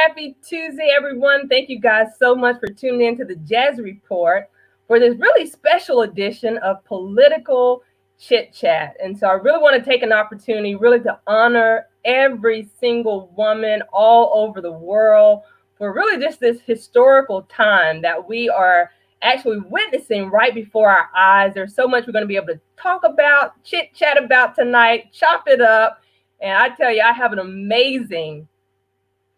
Happy Tuesday, everyone. Thank you guys so much for tuning in to the Jazz Report for this really special edition of Political Chit Chat. And so I really want to take an opportunity really to honor every single woman all over the world for really just this historical time that we are actually witnessing right before our eyes. There's so much we're going to be able to talk about, chit chat about tonight, chop it up. And I tell you, I have an amazing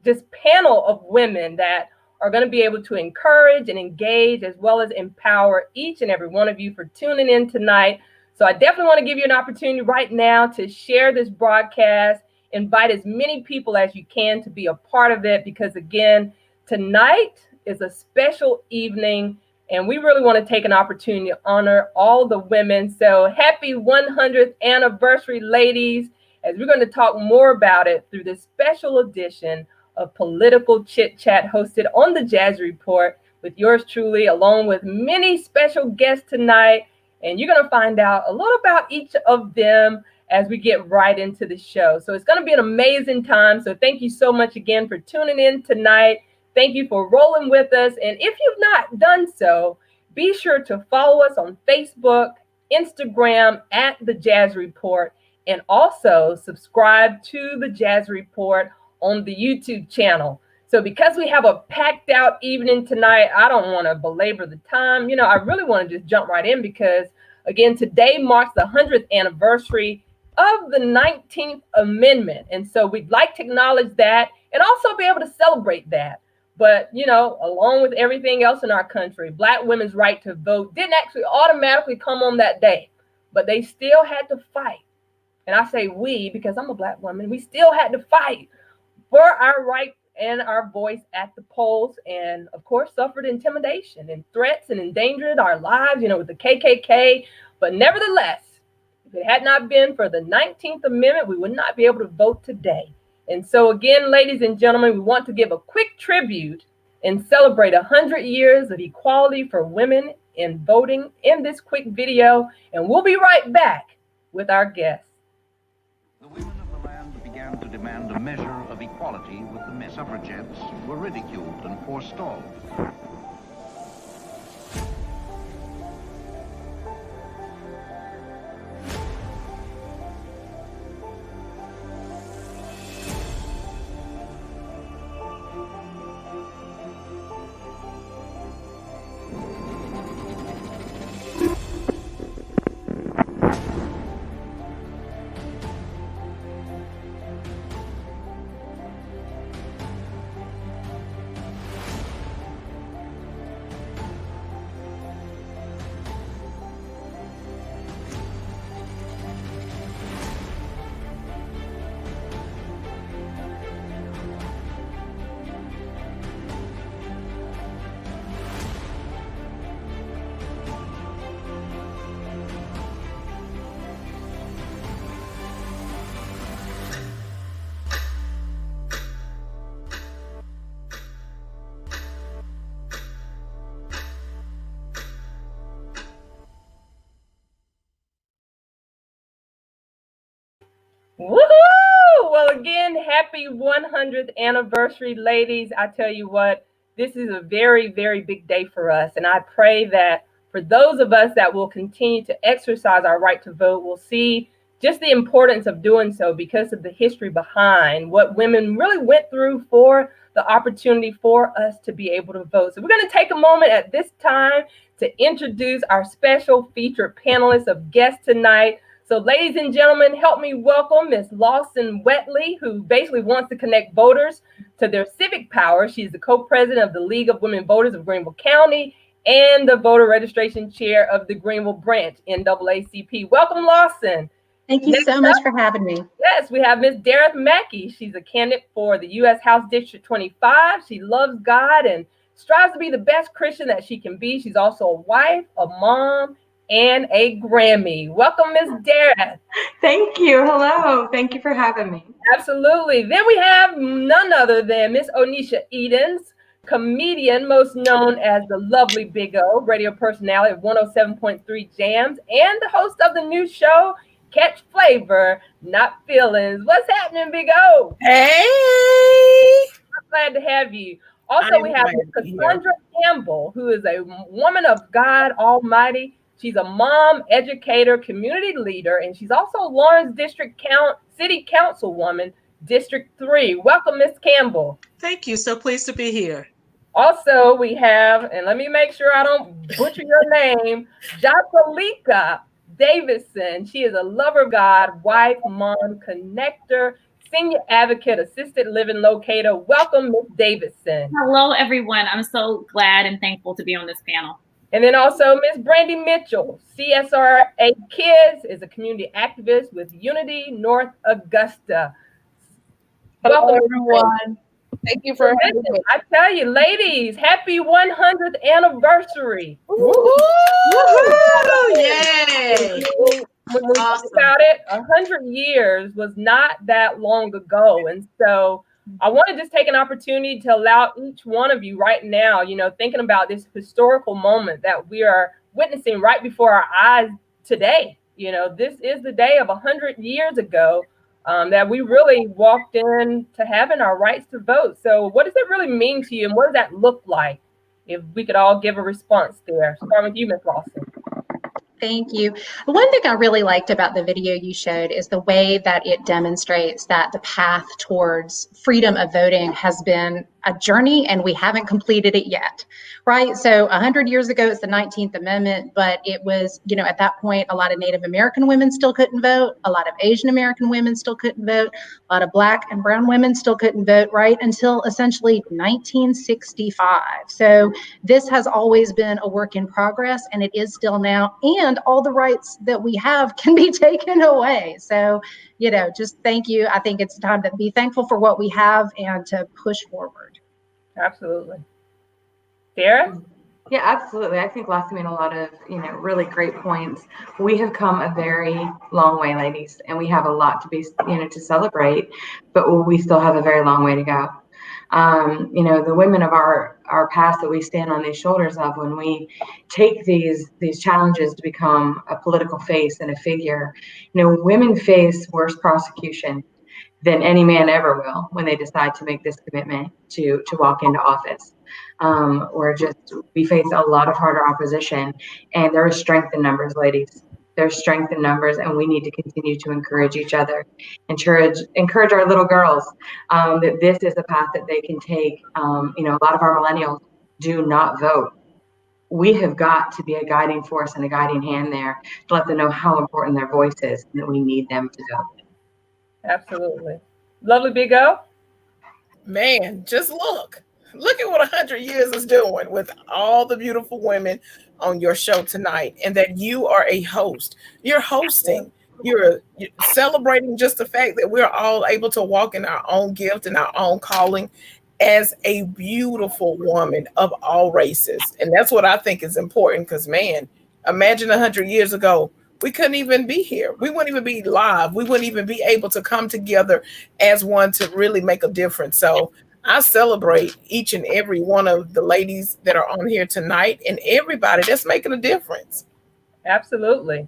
just panel of women that are going to be able to encourage and engage as well as empower each and every one of you for tuning in tonight. So I definitely want to give you an opportunity right now to share this broadcast, invite as many people as you can to be a part of it, because again, tonight is a special evening and we really want to take an opportunity to honor all the women. So happy 100th anniversary, ladies, as we're going to talk more about it through this special edition of Political Chit Chat hosted on the Jazz Report with yours truly, along with many special guests tonight. And you're going to find out a little about each of them as we get right into the show. So it's going to be an amazing time. So thank you so much again for tuning in tonight. Thank you for rolling with us. And if you've not done so, be sure to follow us on Facebook, Instagram at the Jazz Report, and also subscribe to the Jazz Report on the YouTube channel. So because we have a packed out evening tonight, I don't want to belabor the time. I really want to just jump right in because, again, today marks the 100th anniversary of the 19th Amendment. And so we'd like to acknowledge that and also be able to celebrate that. But, along with everything else in our country, Black women's right to vote didn't actually automatically come on that day, but they still had to fight. And I say we because I'm a Black woman. We still had to fight for our right and our voice at the polls, and of course suffered intimidation and threats and endangered our lives, with the KKK. But nevertheless, if it had not been for the 19th Amendment, we would not be able to vote today. And so again, ladies and gentlemen, we want to give a quick tribute and celebrate 100 years of equality for women in voting in this quick video. And we'll be right back with our guests. The women of the land began to demand a measure of equality with the men. Suffragettes were ridiculed and forestalled. Woohoo! Well, again, happy 100th anniversary, ladies. I tell you what, this is a very, very big day for us. And I pray that for those of us that will continue to exercise our right to vote, we'll see just the importance of doing so because of the history behind what women really went through for the opportunity for us to be able to vote. So we're going to take a moment at this time to introduce our special featured panelists of guests tonight. So ladies and gentlemen, help me welcome Ms. Lawson Wetley, who basically wants to connect voters to their civic power. She's the co-president of the League of Women Voters of Greenville County and the voter registration chair of the Greenville branch, NAACP. Welcome, Lawson. Thank you so much for having me. Yes, we have Ms. Dareth Mackey. She's a candidate for the U.S. House District 25. She loves God and strives to be the best Christian that she can be. She's also a wife, a mom, and a Grammy. Welcome, Ms. Dareth. Thank you. Hello. Thank you for having me. Absolutely. Then we have none other than Miss Onisha Edens, comedian, most known as the lovely Big O, radio personality of 107.3 Jams, and the host of the new show, Catch Flavor, Not Feelings. What's happening, Big O? Hey! glad to have you. Also, we have Ms. Cassandra Campbell, who is a woman of God Almighty. She's a mom, educator, community leader, and she's also Lawrence City Councilwoman, District 3. Welcome, Ms. Campbell. Thank you. So pleased to be here. Also, we have, and let me make sure I don't butcher your name, Joslyn Lika Davidson. She is a lover of God, wife, mom, connector, senior advocate, assisted living locator. Welcome, Ms. Davidson. Hello, everyone. I'm so glad and thankful to be on this panel. And then also Ms. Brandy Mitchell, CSRA Kids, is a community activist with Unity North Augusta. Hello, Welcome, everyone. Thank you for having me. I tell you, ladies, happy 100th anniversary. Woo-hoo! Yay! When we think about it, 100 years was not that long ago. And so I want to just take an opportunity to allow each one of you right now, thinking about this historical moment that we are witnessing right before our eyes today. This is the day of 100 years ago that we really walked in to having our rights to vote. So what does it really mean to you, and what does that look like? If we could all give a response there. Start with you, Ms. Lawson. Thank you. One thing I really liked about the video you showed is the way that it demonstrates that the path towards freedom of voting has been a journey and we haven't completed it yet, right? So 100 years ago, it's the 19th Amendment, but it was, at that point, a lot of Native American women still couldn't vote. A lot of Asian American women still couldn't vote. A lot of Black and brown women still couldn't vote, right? Until essentially 1965. So this has always been a work in progress, and it is still now. And all the rights that we have can be taken away. So, just thank you. I think it's time to be thankful for what we have and to push forward. Absolutely. Sarah? Yeah, absolutely. I think Lassie made a lot of, really great points. We have come a very long way, ladies, and we have a lot to be, to celebrate, but we still have a very long way to go. The women of our past that we stand on these shoulders of, when we take these challenges to become a political face and a figure, women face worse prosecution than any man ever will when they decide to make this commitment to walk into office. We face a lot of harder opposition, and there is strength in numbers, ladies. There's strength in numbers, and we need to continue to encourage each other, encourage our little girls that this is a path that they can take. A lot of our millennials do not vote. We have got to be a guiding force and a guiding hand there to let them know how important their voice is and that we need them to vote. Absolutely. Lovely Big O. Man, just look at what 100 years is doing with all the beautiful women on your show tonight, and that you are a host. You're hosting. You're celebrating just the fact that we're all able to walk in our own gift and our own calling as a beautiful woman of all races. And that's what I think is important, because, man, imagine 100 years ago, we couldn't even be here. We wouldn't even be live. We wouldn't even be able to come together as one to really make a difference. So I celebrate each and every one of the ladies that are on here tonight and everybody that's making a difference. Absolutely.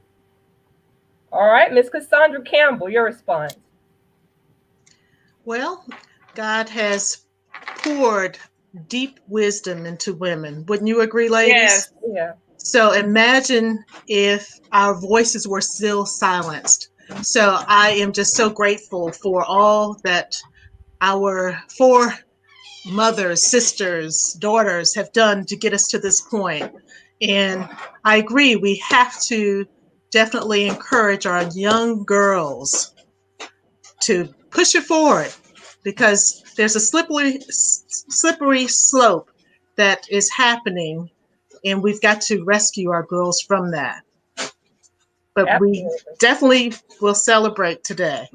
All right, Ms. Cassandra Campbell, your response. Well, God has poured deep wisdom into women. Wouldn't you agree, ladies? Yes. Yeah. So imagine if our voices were still silenced. So I am just so grateful for all that our four mothers, sisters, daughters have done to get us to this point. And I agree, we have to definitely encourage our young girls to push it forward, because there's a slippery slope that is happening, and we've got to rescue our girls from that. But Absolutely. We definitely will celebrate today.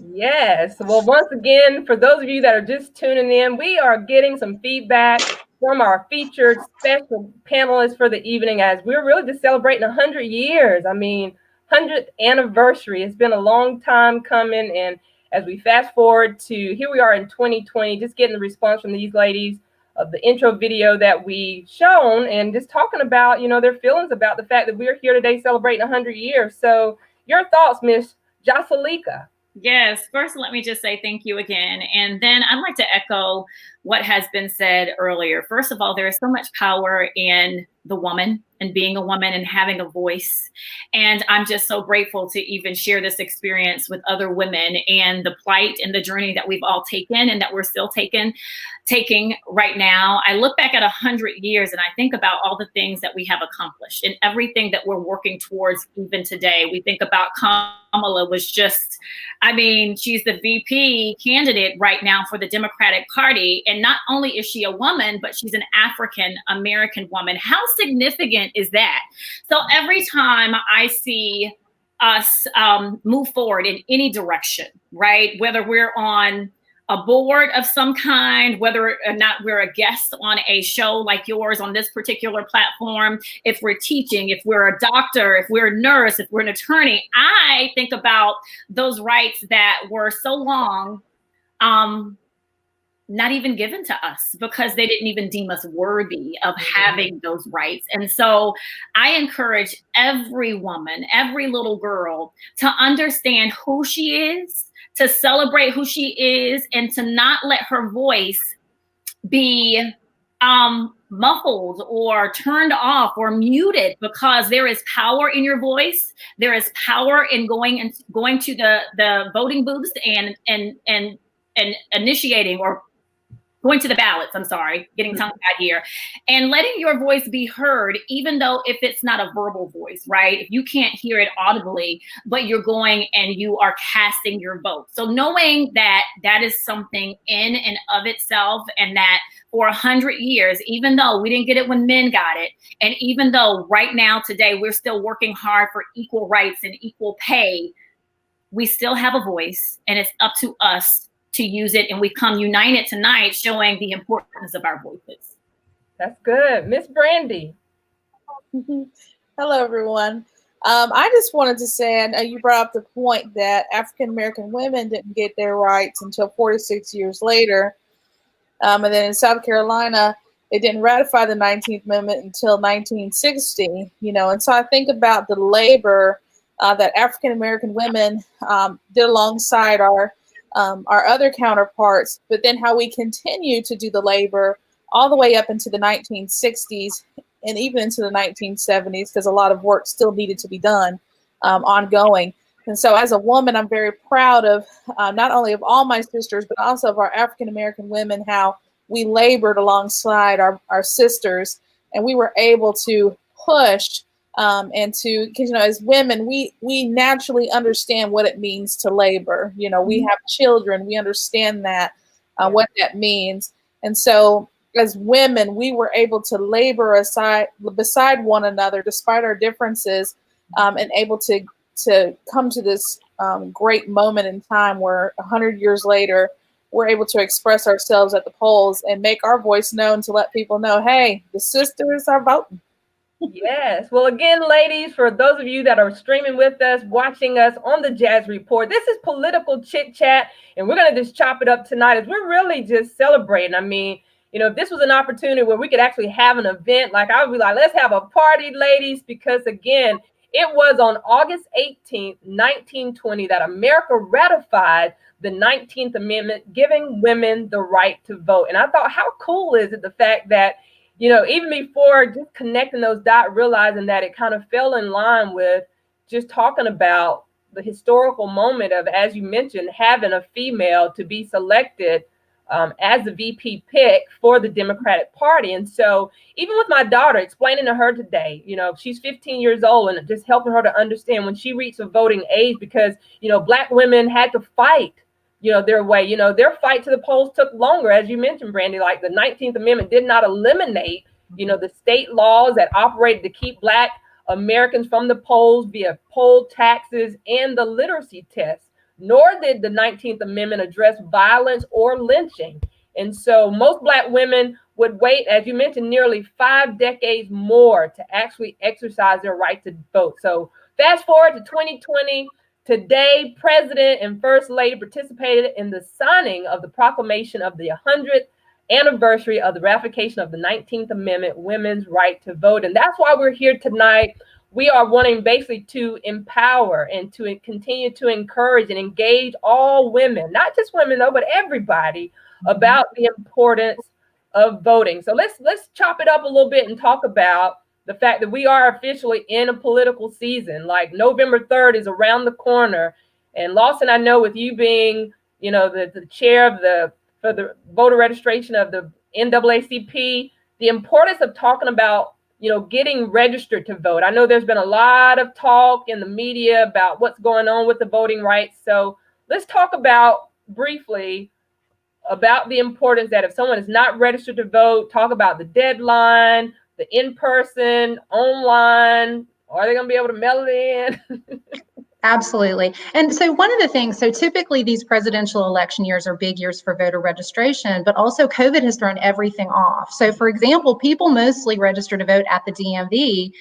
Yes. Well, once again, for those of you that are just tuning in, we are getting some feedback from our featured special panelists for the evening, as we're really just celebrating 100 years. I mean, 100th anniversary. It's been a long time coming. And as we fast forward to here we are in 2020, just getting the response from these ladies of the intro video that we shown, and just talking about, their feelings about the fact that we're here today celebrating 100 years. So your thoughts, Miss Joslyn Lika. Yes, first let me just say thank you again. And then I'd like to echo what has been said earlier. First of all, there is so much power in the woman and being a woman and having a voice. And I'm just so grateful to even share this experience with other women and the plight and the journey that we've all taken and that we're still taking right now. I look back at 100 years and I think about all the things that we have accomplished and everything that we're working towards even today. We think about Kamala was just, I mean, she's the VP candidate right now for the Democratic Party. And not only is she a woman, but she's an African American woman. How significant is that? So every time I see us move forward in any direction, right? Whether we're on a board of some kind, whether or not we're a guest on a show like yours on this particular platform, if we're teaching, if we're a doctor, if we're a nurse, if we're an attorney, I think about those rights that were so long not even given to us because they didn't even deem us worthy of having those rights. And so I encourage every woman, every little girl to understand who she is, to celebrate who she is, and to not let her voice be muffled or turned off or muted, because there is power in your voice. There is power in going to the voting booths and initiating or going to the ballots, I'm sorry, getting tongue-tied here, and letting your voice be heard, even though if it's not a verbal voice, right? If you can't hear it audibly, but you're going and you are casting your vote. So knowing that that is something in and of itself, and that for 100 years, even though we didn't get it when men got it, and even though right now, today, we're still working hard for equal rights and equal pay, we still have a voice, and it's up to us to use it, and we come united tonight, showing the importance of our voices. That's good. Miss Brandy. Hello, everyone. I just wanted to say, you brought up the point that African American women didn't get their rights until 46 years later. And then in South Carolina, they didn't ratify the 19th Amendment until 1960, and so I think about the labor that African American women did alongside our other counterparts, but then how we continue to do the labor all the way up into the 1960s and even into the 1970s, because a lot of work still needed to be done ongoing. And so as a woman, I'm very proud of not only of all my sisters, but also of our African American women, how we labored alongside our sisters, and we were able to push and to, because as women, we naturally understand what it means to labor. We have children, we understand that what that means, and so as women, we were able to labor beside one another, despite our differences, and able to come to this great moment in time where 100 years later, we're able to express ourselves at the polls and make our voice known to let people know, hey, the sisters are voting. Yes. Well, again, ladies, for those of you that are streaming with us, watching us on the Jazz Report, this is Political Chit Chat, and we're going to just chop it up tonight as we're really just celebrating. I mean, if this was an opportunity where we could actually have an event, like I would be like, let's have a party, ladies, because again, it was on August 18th, 1920, that America ratified the 19th Amendment, giving women the right to vote. And I thought, how cool is it, the fact that even before just connecting those dots, realizing that it kind of fell in line with just talking about the historical moment of, as you mentioned, having a female to be selected as the VP pick for the Democratic Party. And so even with my daughter, explaining to her today, she's 15 years old, and just helping her to understand when she reached a voting age, because, Black women had to fight their way. Their fight to the polls took longer, as you mentioned, Brandy. Like the 19th Amendment did not eliminate, the state laws that operated to keep Black Americans from the polls via poll taxes and the literacy test. Nor did the 19th Amendment address violence or lynching. And so most Black women would wait, as you mentioned, nearly 5 decades more to actually exercise their right to vote. So fast forward to 2020. Today, President and First Lady participated in the signing of the proclamation of the 100th anniversary of the ratification of the 19th Amendment, women's right to vote. And that's why we're here tonight we are wanting basically to empower and to continue to encourage and engage all women, not just women though, but everybody, about the importance of voting. So let's chop it up a little bit and talk about the fact that we are officially in a political season. Like November 3rd is around the corner. And Lawson, I know with you being, the chair of for the voter registration of the NAACP, the importance of talking about, getting registered to vote. I know there's been a lot of talk in the media about what's going on with the voting rights. So let's talk about briefly about the importance that if someone is not registered to vote, talk about the deadline, the in-person, online. Are they going to be able to mail it in? Absolutely. And so one of the things, so typically these presidential election years are big years for voter registration, but also COVID has thrown everything off. So for example, people mostly register to vote at the DMV,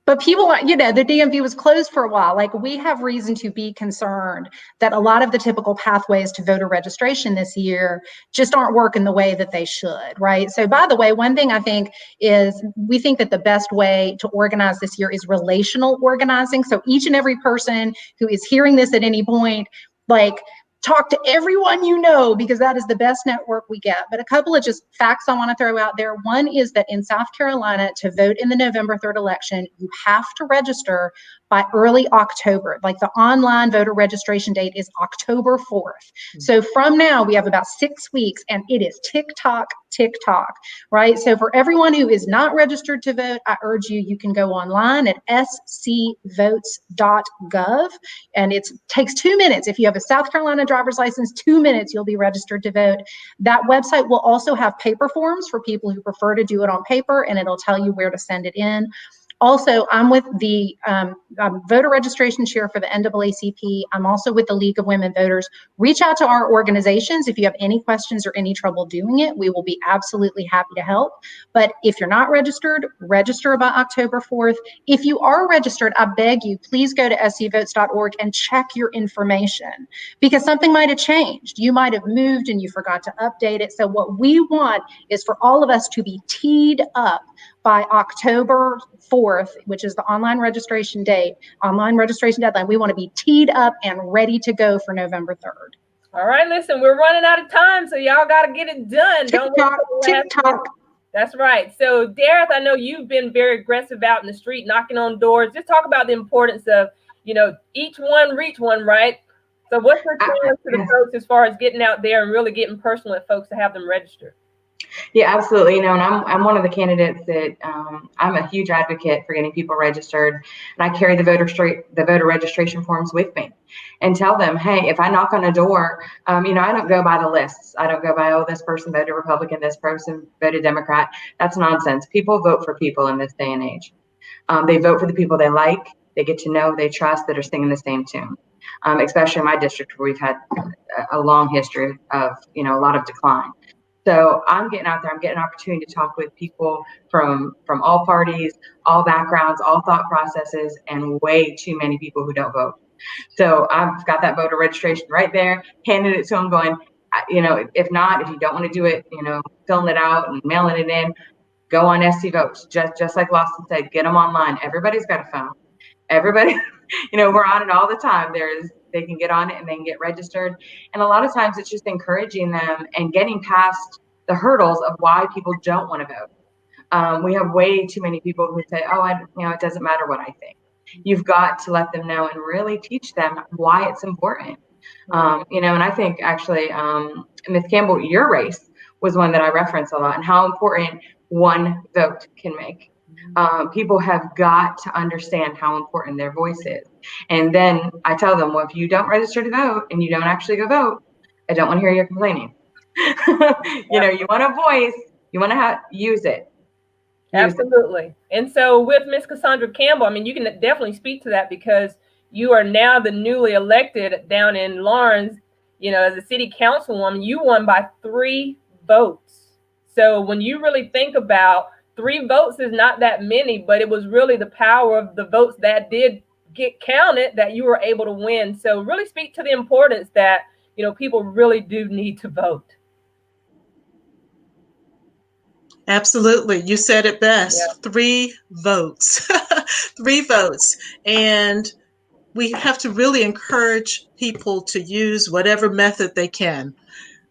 but people, the DMV was closed for a while. Like, we have reason to be concerned that a lot of the typical pathways to voter registration this year just aren't working the way that they should, right? So by the way, one thing I think is we think that the best way to organize this year is relational organizing. So each and every person who is hearing this at any point, like, talk to everyone you know, because that is the best network we get. But a couple of just facts I want to throw out there. One is that in South Carolina, to vote in the November 3rd election, you have to register by early October. Like, the online voter registration date is October 4th. So from now, we have about 6 weeks, and it is tick-tock, right? So for everyone who is not registered to vote, I urge you can go online at scvotes.gov, and it takes 2 minutes. If you have a South Carolina driver's license, 2 minutes, you'll be registered to vote. That website will also have paper forms for people who prefer to do it on paper, and it'll tell you where to send it in. Also, I'm with the voter registration chair for the NAACP. I'm also with the League of Women Voters. Reach out to our organizations if you have any questions or any trouble doing it. We will be absolutely happy to help. But if you're not registered, register by October 4th. If you are registered, I beg you, please go to scvotes.org and check your information, because something might have changed. You might have moved and you forgot to update it. So what we want is for all of us to be teed up by October 4th, which is the online registration deadline. We want to be teed up and ready to go for November 3rd. All right, listen, we're running out of time, so y'all got to get it done. TikTok. That's right. So, Dareth, I know you've been very aggressive out in the street, knocking on doors. Just talk about the importance of, each one reach one, right? So what's your challenge to the folks as far as getting out there and really getting personal with folks to have them registered? Yeah, absolutely. And I'm one of the candidates that I'm a huge advocate for getting people registered, and I carry the voter registration forms with me, and tell them, hey, if I knock on a door, I don't go by the lists. I don't go by, oh, this person voted Republican, this person voted Democrat. That's nonsense. People vote for people in this day and age. They vote for the people they like, they get to know, they trust, that are singing the same tune. Especially in my district, where we've had a long history of a lot of decline. So I'm getting out there, I'm getting an opportunity to talk with people from all parties, all backgrounds, all thought processes, and way too many people who don't vote. So I've got that voter registration right there, handed it to them, going, if you don't want to do it, filling it out and mailing it in, go on SC Votes. Just like Lawson said, get them online. Everybody's got a phone. Everybody, we're on it all the time. They can get on it and they can get registered. And a lot of times it's just encouraging them and getting past the hurdles of why people don't want to vote. We have way too many people who say, oh, it doesn't matter what I think. You've got to let them know and really teach them why it's important. And I think actually, Ms. Campbell, your race was one that I reference a lot, and how important one vote can make. People have got to understand how important their voice is. And then I tell them, well, if you don't register to vote and you don't actually go vote, I don't want to hear you complaining. You want a voice, you want to use it. Absolutely. And so with Ms. Cassandra Campbell, you can definitely speak to that, because you are now the newly elected down in Lawrence, as a city councilwoman. You won by 3 votes. So when you really think about 3 votes is not that many, but it was really the power of the votes that did get counted that you were able to win. So really speak to the importance that, people really do need to vote. Absolutely. You said it best. Yeah. 3 votes. 3 votes. And we have to really encourage people to use whatever method they can,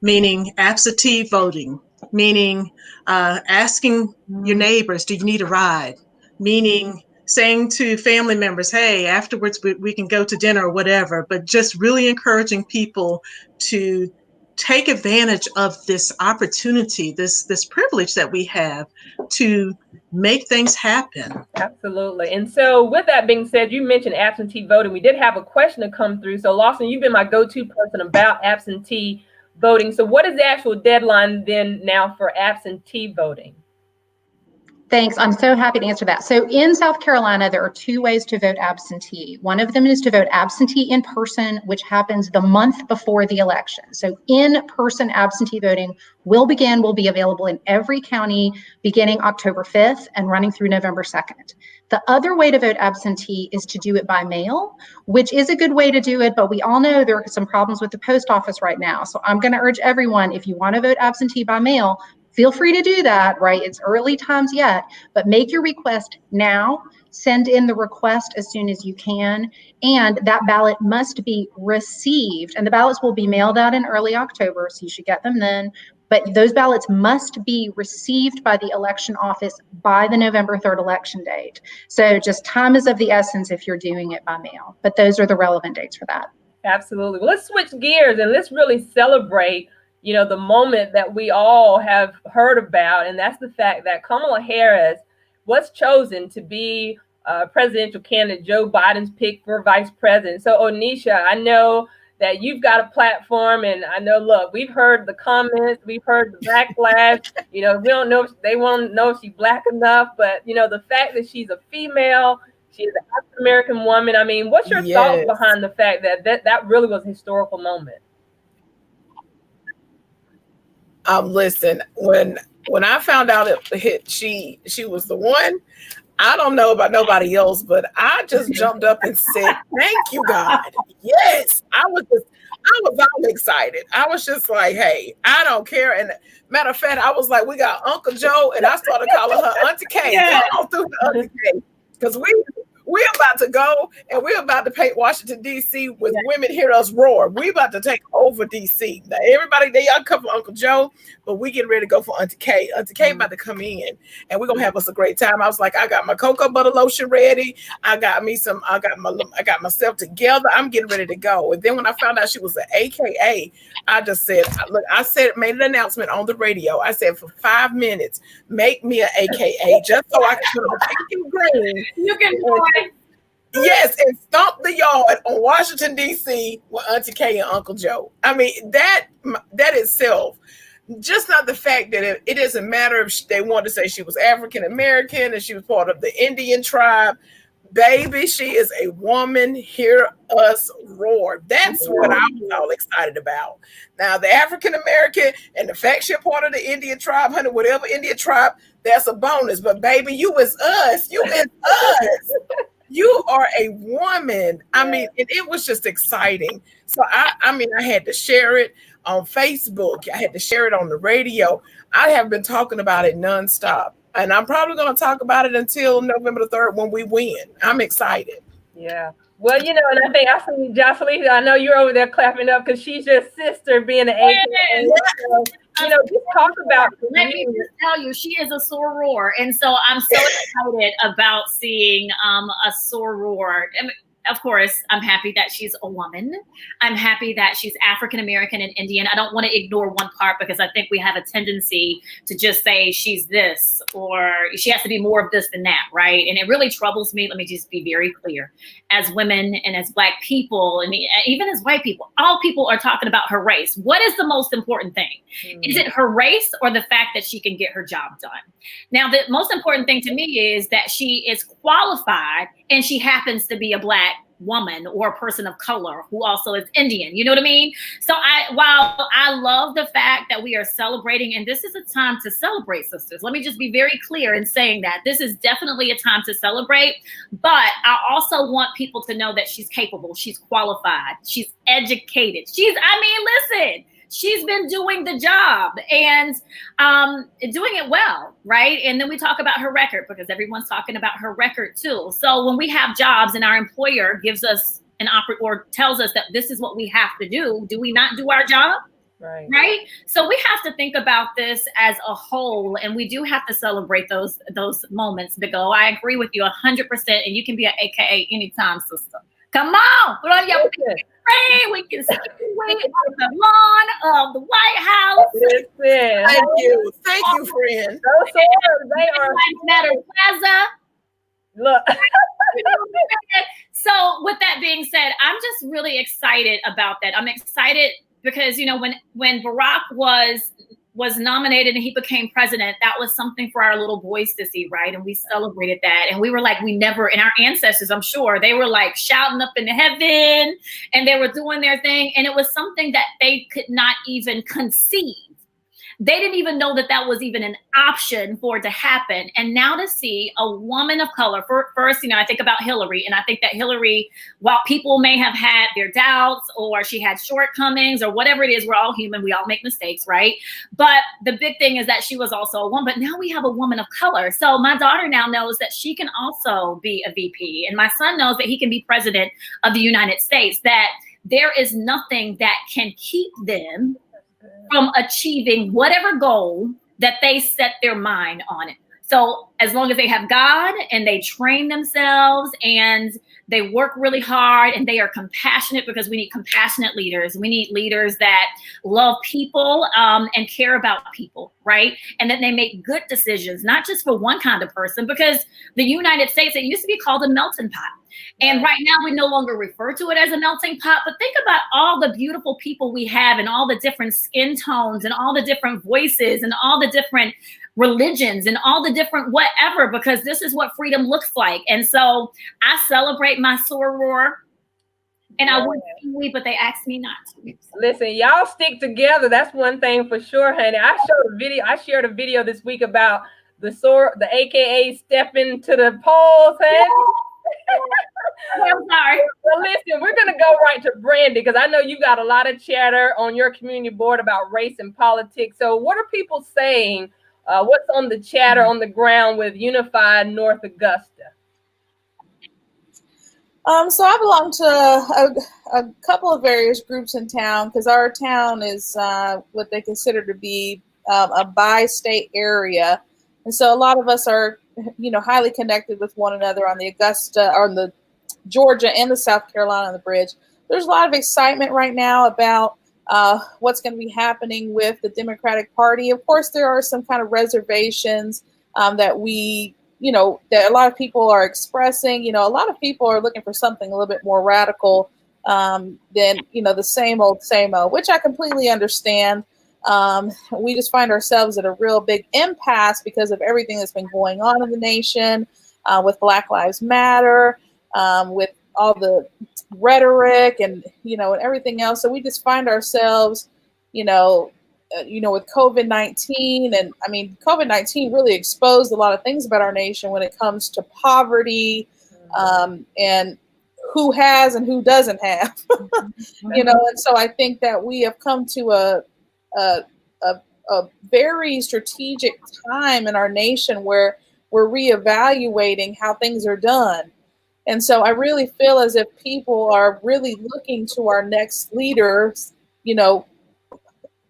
meaning absentee voting, meaning asking your neighbors, do you need a ride? Meaning saying to family members, hey, afterwards we can go to dinner or whatever, but just really encouraging people to take advantage of this opportunity, this privilege that we have to make things happen. Absolutely. And so with that being said, you mentioned absentee voting. We did have a question to come through. So Lawson, you've been my go-to person about absentee voting. So what is the actual deadline then now for absentee voting? Thanks. I'm so happy to answer that. So in South Carolina, there are 2 ways to vote absentee. One of them is to vote absentee in person, which happens the month before the election. So in-person absentee voting will be available in every county beginning October 5th and running through November 2nd. The other way to vote absentee is to do it by mail, which is a good way to do it, but we all know there are some problems with the post office right now. So I'm going to urge everyone, if you want to vote absentee by mail, feel free to do that, right? It's early times yet, but make your request now, send in the request as soon as you can, and that ballot must be received. And the ballots will be mailed out in early October, so you should get them then. But those ballots must be received by the election office by the November 3rd election date. So just time is of the essence if you're doing it by mail, but those are the relevant dates for that. Absolutely. Well, let's switch gears and let's really celebrate the moment that we all have heard about, and that's the fact that Kamala Harris was chosen to be presidential candidate, Joe Biden's pick for vice president. So, Onisha, I know that you've got a platform, and I know, look, we've heard the comments, we've heard the backlash. We don't know if they won't know if she's Black enough, but the fact that she's a female, she is an African-American woman. I mean, what's your thoughts behind the fact that really was a historical moment? Listen, when I found out she was the one, I don't know about nobody else, but I just jumped up and said, "Thank you, God." Yes, I was all excited. I was just like, "Hey, I don't care." And matter of fact, I was like, "We got Uncle Joe," and I started calling her Auntie K. All through the Auntie K, because we're about to go and we're about to paint Washington, D.C. with women hear us roar. We're about to take over D.C. Now, everybody, y'all come for Uncle Joe, but we getting ready to go for Auntie K. Auntie K about to come in, and we're going to have us a great time. I was like, I got my cocoa butter lotion ready. I got myself together. I'm getting ready to go. And then when I found out she was an AKA, I just said, look, made an announcement on the radio. I said, for 5 minutes, make me an AKA just so I can put a pink and green. You can Yes, and stomp the yard on Washington, D.C. with Auntie K and Uncle Joe. I mean, that itself, just not the fact that it doesn't matter if they wanted to say she was African American and she was part of the Indian tribe. Baby, she is a woman. Hear us roar. That's what I was all excited about. Now, the African American and the fact she's part of the Indian tribe, honey, whatever Indian tribe, that's a bonus. But baby, you is us. You is us. You are a woman. I mean, it was just exciting. So I had to share it on Facebook. I had to share it on the radio. I have been talking about it nonstop. And I'm probably going to talk about it until November the 3rd when we win. I'm excited. Yeah. Well, and I think I see Joslyn. I know you're over there clapping up because she's your sister being an AKA. So, just talk about. Let me just tell you, she is a soror, and so I'm so excited about seeing a soror. I mean, of course, I'm happy that she's a woman. I'm happy that she's African American and Indian. I don't want to ignore one part because I think we have a tendency to just say she's this or she has to be more of this than that, right? And it really troubles me. Let me just be very clear. As women and as Black people, and even as white people, all people are talking about her race. What is the most important thing? Is it her race or the fact that she can get her job done? Now, the most important thing to me is that she is qualified and she happens to be a Black woman or a person of color who also is Indian. You know what I mean? So while I love the fact that we are celebrating, and this is a time to celebrate, sisters. Let me just be very clear in saying that this is definitely a time to celebrate, but I also want people to know that she's capable, she's qualified, she's educated. Listen, she's been doing the job and doing it well, right? And then we talk about her record because everyone's talking about her record too. So when we have jobs and our employer gives us an or tells us that this is what we have to do we not do our job? Right. So we have to think about this as a whole, and we do have to celebrate those moments. Big O, I agree with you 100%. And you can be an AKA anytime, sister. Come on, put on your spray. We can see you on the lawn of the White House. Listen. Thank you, friend. They are Matter Plaza. Look. So with that being said, I'm just really excited about that. I'm excited because, you know, when Barack was nominated and he became president, that was something for our little boys to see, right? And we celebrated that. And we were like, and our ancestors, I'm sure, they were like shouting up in heaven and they were doing their thing. And it was something that they could not even conceive. They didn't even know that was even an option for it to happen. And now to see a woman of color, first, you know, I think about Hillary, and I think that Hillary, while people may have had their doubts or she had shortcomings or whatever it is, we're all human, we all make mistakes, right? But the big thing is that she was also a woman, but now we have a woman of color. So my daughter now knows that she can also be a VP, and my son knows that he can be president of the United States, that there is nothing that can keep them from achieving whatever goal that they set their mind on it. So as long as they have God and they train themselves and they work really hard and they are compassionate, because we need compassionate leaders. We need leaders that love people and care about people, right? And that they make good decisions, not just for one kind of person, because the United States, it used to be called a melting pot. And right now we no longer refer to it as a melting pot, but think about all the beautiful people we have and all the different skin tones and all the different voices and all the different religions and all the different whatever, because this is what freedom looks like. And so I celebrate my soror, and I would be, but they asked me not to. Listen, y'all stick together. That's one thing for sure, honey. I shared a video this week about the AKA stepping to the polls, honey. I'm sorry. Well, listen, we're going to go right to Brandy, because I know you got a lot of chatter on your community board about race and politics. So what are people saying? What's on the chatter on the ground with Unified North Augusta? So I belong to a couple of various groups in town, because our town is what they consider to be a bi-state area. And so a lot of us are, you know, highly connected with one another on the Augusta, or on the Georgia and the South Carolina on the bridge. There's a lot of excitement right now about what's going to be happening with the Democratic Party. Of course, there are some kind of reservations that we, you know, that a lot of people are expressing. You know, a lot of people are looking for something a little bit more radical than, you know, the same old, which I completely understand. We just find ourselves at a real big impasse because of everything that's been going on in the nation, with Black Lives Matter, with all the rhetoric and, you know, and everything else. So we just find ourselves, you know, with COVID-19. And I mean, COVID-19 really exposed a lot of things about our nation when it comes to poverty, and who has and who doesn't have, you know. And so I think that we have come to a very strategic time in our nation where we're reevaluating how things are done. And so I really feel as if people are really looking to our next leaders, you know,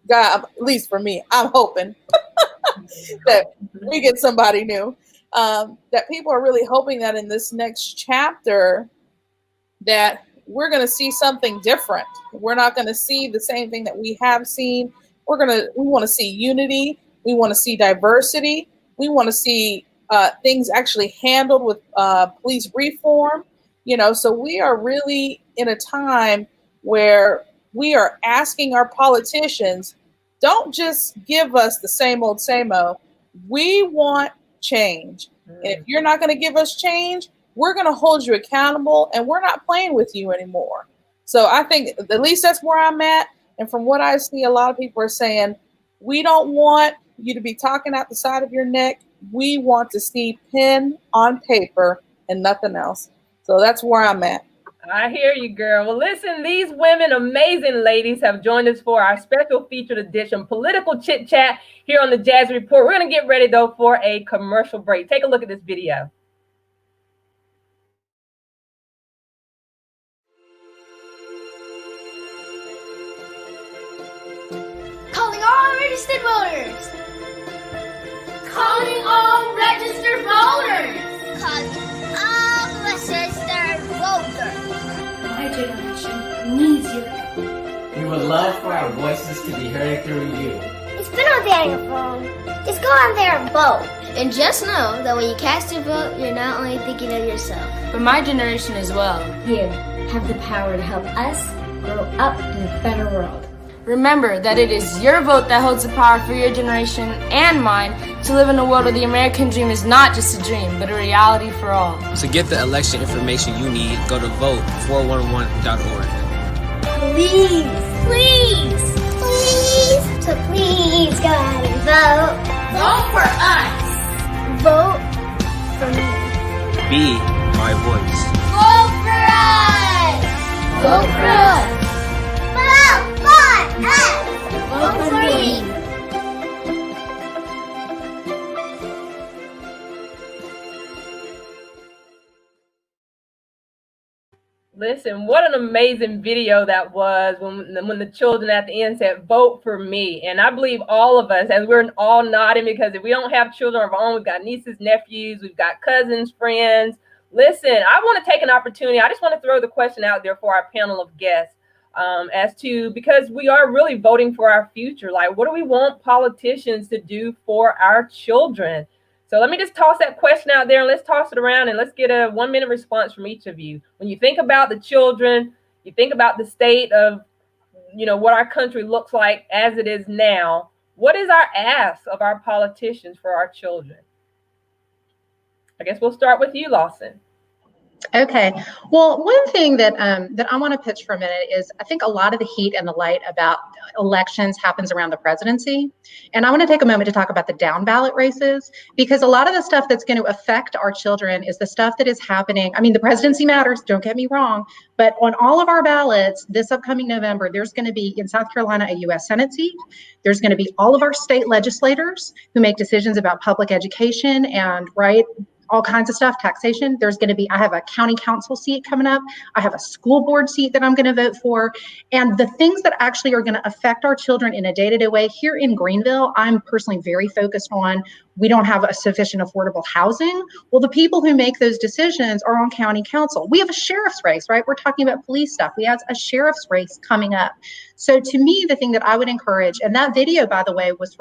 God, at least for me, I'm hoping that we get somebody new, that people are really hoping that in this next chapter that we're going to see something different. We're not going to see the same thing that we have seen. We want to see unity. We want to see diversity. We want to see things actually handled with police reform, you know. So we are really in a time where we are asking our politicians, don't just give us the same old. We want change. And if you're not going to give us change, we're going to hold you accountable, and we're not playing with you anymore. So I think at least that's where I'm at. And from what I see, a lot of people are saying, we don't want you to be talking out the side of your neck. We want to see pen on paper and nothing else. So that's where I'm at. I hear you, girl. Well, listen, these women, amazing ladies, have joined us for our special featured edition, Political Chit Chat, here on the Jazzy Report. We're going to get ready, though, for a commercial break. Take a look at this video. Calling all registered voters. Calling all registered voters. Calling all registered voters. My generation needs you. We would love for our voices to be heard through you. It's been on there on your phone. Just go on there and vote. And just know that when you cast your vote, you're not only thinking of yourself, but my generation as well. You have the power to help us grow up in a better world. Remember that it is your vote that holds the power for your generation and mine to live in a world where the American dream is not just a dream, but a reality for all. To get the election information you need, go to vote411.org. Please, please, please, so please go out and vote. Vote for us. Vote for me. Be my voice. Vote for us. Vote for us. Vote for us. Vote for me. Listen, what an amazing video that was when the children at the end said, vote for me. And I believe all of us, as we're all nodding, because if we don't have children of our own, we've got nieces, nephews, we've got cousins, friends. Listen, I want to take an opportunity. I just want to throw the question out there for our panel of guests as to, because we are really voting for our future. Like, what do we want politicians to do for our children? So let me just toss that question out there and let's toss it around and let's get a 1-minute response from each of you. When you think about the children, you think about the state of, what our country looks like as it is now. What is our ask of our politicians for our children? I guess we'll start with you, Lawson. Okay. Well, one thing that I want to pitch for a minute is I think a lot of the heat and the light about elections happens around the presidency. And I want to take a moment to talk about the down ballot races, because a lot of the stuff that's going to affect our children is the stuff that is happening. I mean, the presidency matters, don't get me wrong, but on all of our ballots this upcoming November, there's going to be in South Carolina a U.S. Senate seat. There's going to be all of our state legislators who make decisions about public education and all kinds of stuff, taxation. There's going to be, I have a county council seat coming up. I have a school board seat that I'm going to vote for. And the things that actually are going to affect our children in a day-to-day way here in Greenville, I'm personally very focused on. We don't have a sufficient affordable housing. Well, the people who make those decisions are on county council. We have a sheriff's race, right? We're talking about police stuff. We have a sheriff's race coming up. So to me, the thing that I would encourage, and that video, by the way, was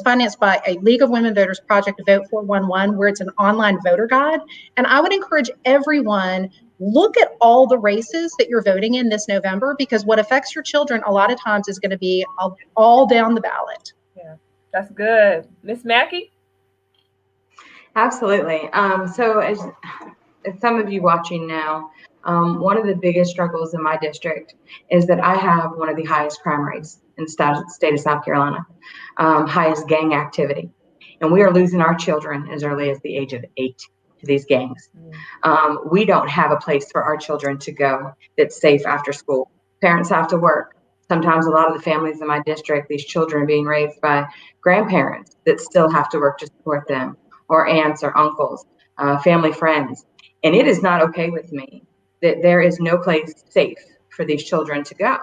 financed by a League of Women Voters Project, Vote 411, where it's an online voter guide. And I would encourage everyone, look at all the races that you're voting in this November, because what affects your children a lot of times is going to be all down the ballot. Yeah, that's good. Miss Mackey? Absolutely. So as some of you watching now, one of the biggest struggles in my district is that I have one of the highest crime rates in the state of South Carolina, highest gang activity. And we are losing our children as early as the age of 8 to these gangs. We don't have a place for our children to go that's safe after school. Parents have to work. Sometimes a lot of the families in my district, these children are being raised by grandparents that still have to work to support them, or aunts or uncles, family friends. And it is not okay with me that there is no place safe for these children to go.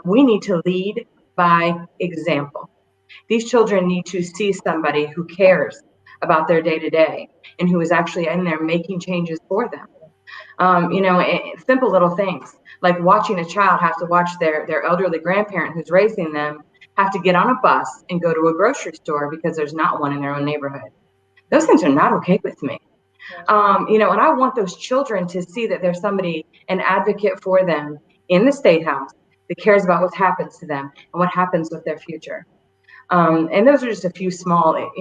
We need to lead by example. These children need to see somebody who cares about their day-to-day and who is actually in there making changes for them. Simple little things like watching a child have to watch their elderly grandparent who's raising them have to get on a bus and go to a grocery store because there's not one in their own neighborhood. Those things are not okay with me. And I want those children to see that there's somebody, an advocate for them in the State House that cares about what happens to them and what happens with their future. And those are just a few small,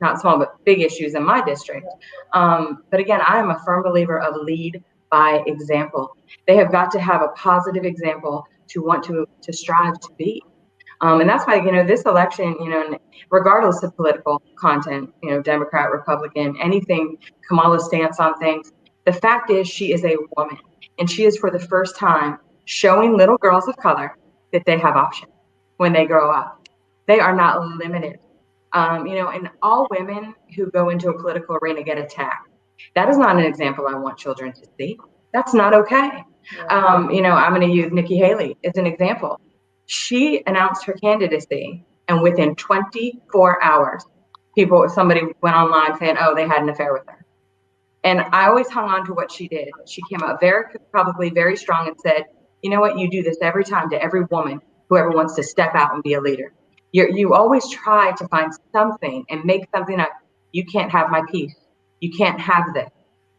not small, but big issues in my district. But again, I am a firm believer of lead by example. They have got to have a positive example to want to strive to be. And that's why, this election, regardless of political content, Democrat, Republican, anything, Kamala's stance on things, the fact is she is a woman. And she is, for the first time, showing little girls of color that they have options when they grow up. They are not limited. And all women who go into a political arena get attacked. That is not an example I want children to see. That's not okay. I'm going to use Nikki Haley as an example. She announced her candidacy, and within 24 hours, somebody went online saying, oh, they had an affair with her. And I always hung on to what she did. She came out very publicly, very strong, and said, you know what, you do this every time to every woman who ever wants to step out and be a leader. You always try to find something and make something up. You can't have my peace. You can't have this.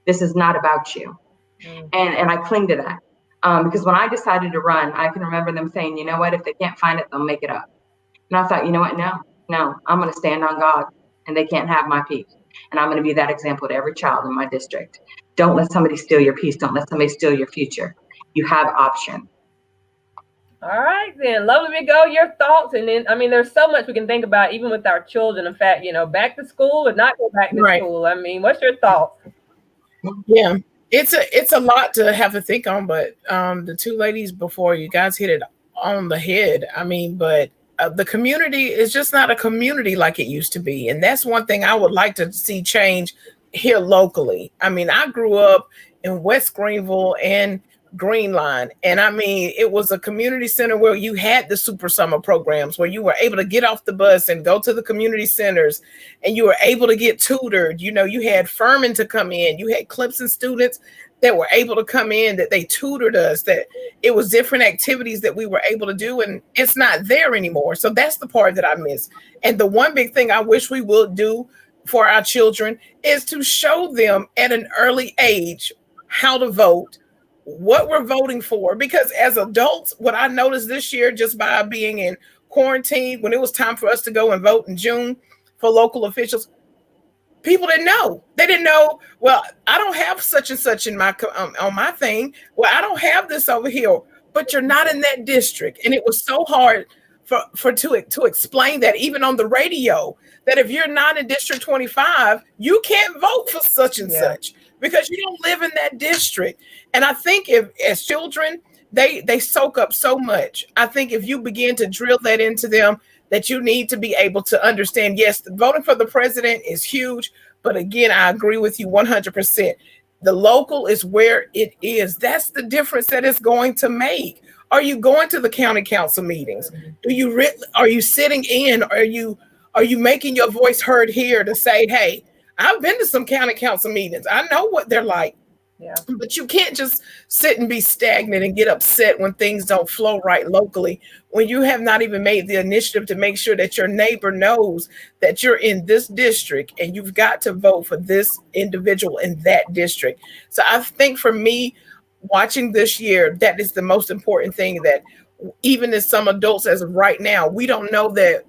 This is not about you. And I cling to that. Because when I decided to run, I can remember them saying, you know what, if they can't find it, they'll make it up. And I thought, you know what, no, I'm going to stand on God, and they can't have my peace. And I'm going to be that example to every child in my district. Don't let somebody steal your peace. Don't let somebody steal your future. You have options. All right, then. Lovely to go. Your thoughts. And then, there's so much we can think about, even with our children. In fact, back to school or not go back to school. What's your thoughts? Yeah, it's a lot to have to think on, but the two ladies before you guys hit it on the head. But the community is just not a community like it used to be. And that's one thing I would like to see change here locally. I grew up in West Greenville and Green Line. And it was a community center where you had the super summer programs where you were able to get off the bus and go to the community centers, and you were able to get tutored. You had Furman to come in. You had Clemson students that were able to come in, that they tutored us, that it was different activities that we were able to do, and it's not there anymore. So that's the part that I miss. And the one big thing I wish we would do for our children is to show them at an early age how to vote, what we're voting for. Because as adults, what I noticed this year, just by being in quarantine, when it was time for us to go and vote in June for local officials, people didn't know. They didn't know, well, I don't have such and such in my on my thing. Well, I don't have this over here, but you're not in that district. And it was so hard to explain that, even on the radio, that if you're not in District 25, you can't vote for such and such, because you don't live in that district. And I think if, as children, they soak up so much. I think if you begin to drill that into them, that you need to be able to understand, yes, voting for the president is huge, but again, I agree with you 100%. The local is where it is. That's the difference that it's going to make. Are you going to the county council meetings? Are you sitting in? Are you making your voice heard here to say, hey, I've been to some county council meetings. I know what they're like. Yeah. But you can't just sit and be stagnant and get upset when things don't flow right locally, when you have not even made the initiative to make sure that your neighbor knows that you're in this district and you've got to vote for this individual in that district. So I think for me, watching this year, that is the most important thing, that even as some adults as of right now, we don't know that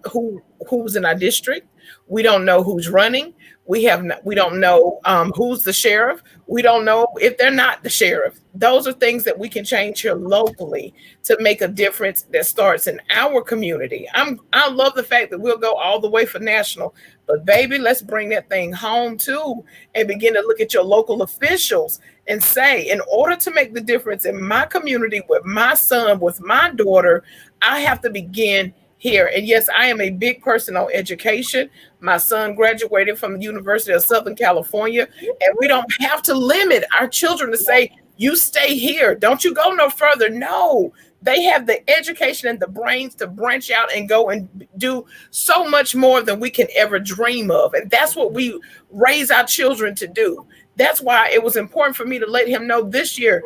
who's in our district. We don't know who's running. We don't know who's the sheriff. We don't know if they're not the sheriff. Those are things that we can change here locally to make a difference that starts in our community. I love the fact that we'll go all the way for national, but baby, let's bring that thing home too, and begin to look at your local officials and say, in order to make the difference in my community, with my son, with my daughter, I have to begin here. And yes, I am a big person on education. My son graduated from the University of Southern California, and we don't have to limit our children to say, you stay here, don't you go no further. No, they have the education and the brains to branch out and go and do so much more than we can ever dream of. And that's what we raise our children to do. That's why it was important for me to let him know this year,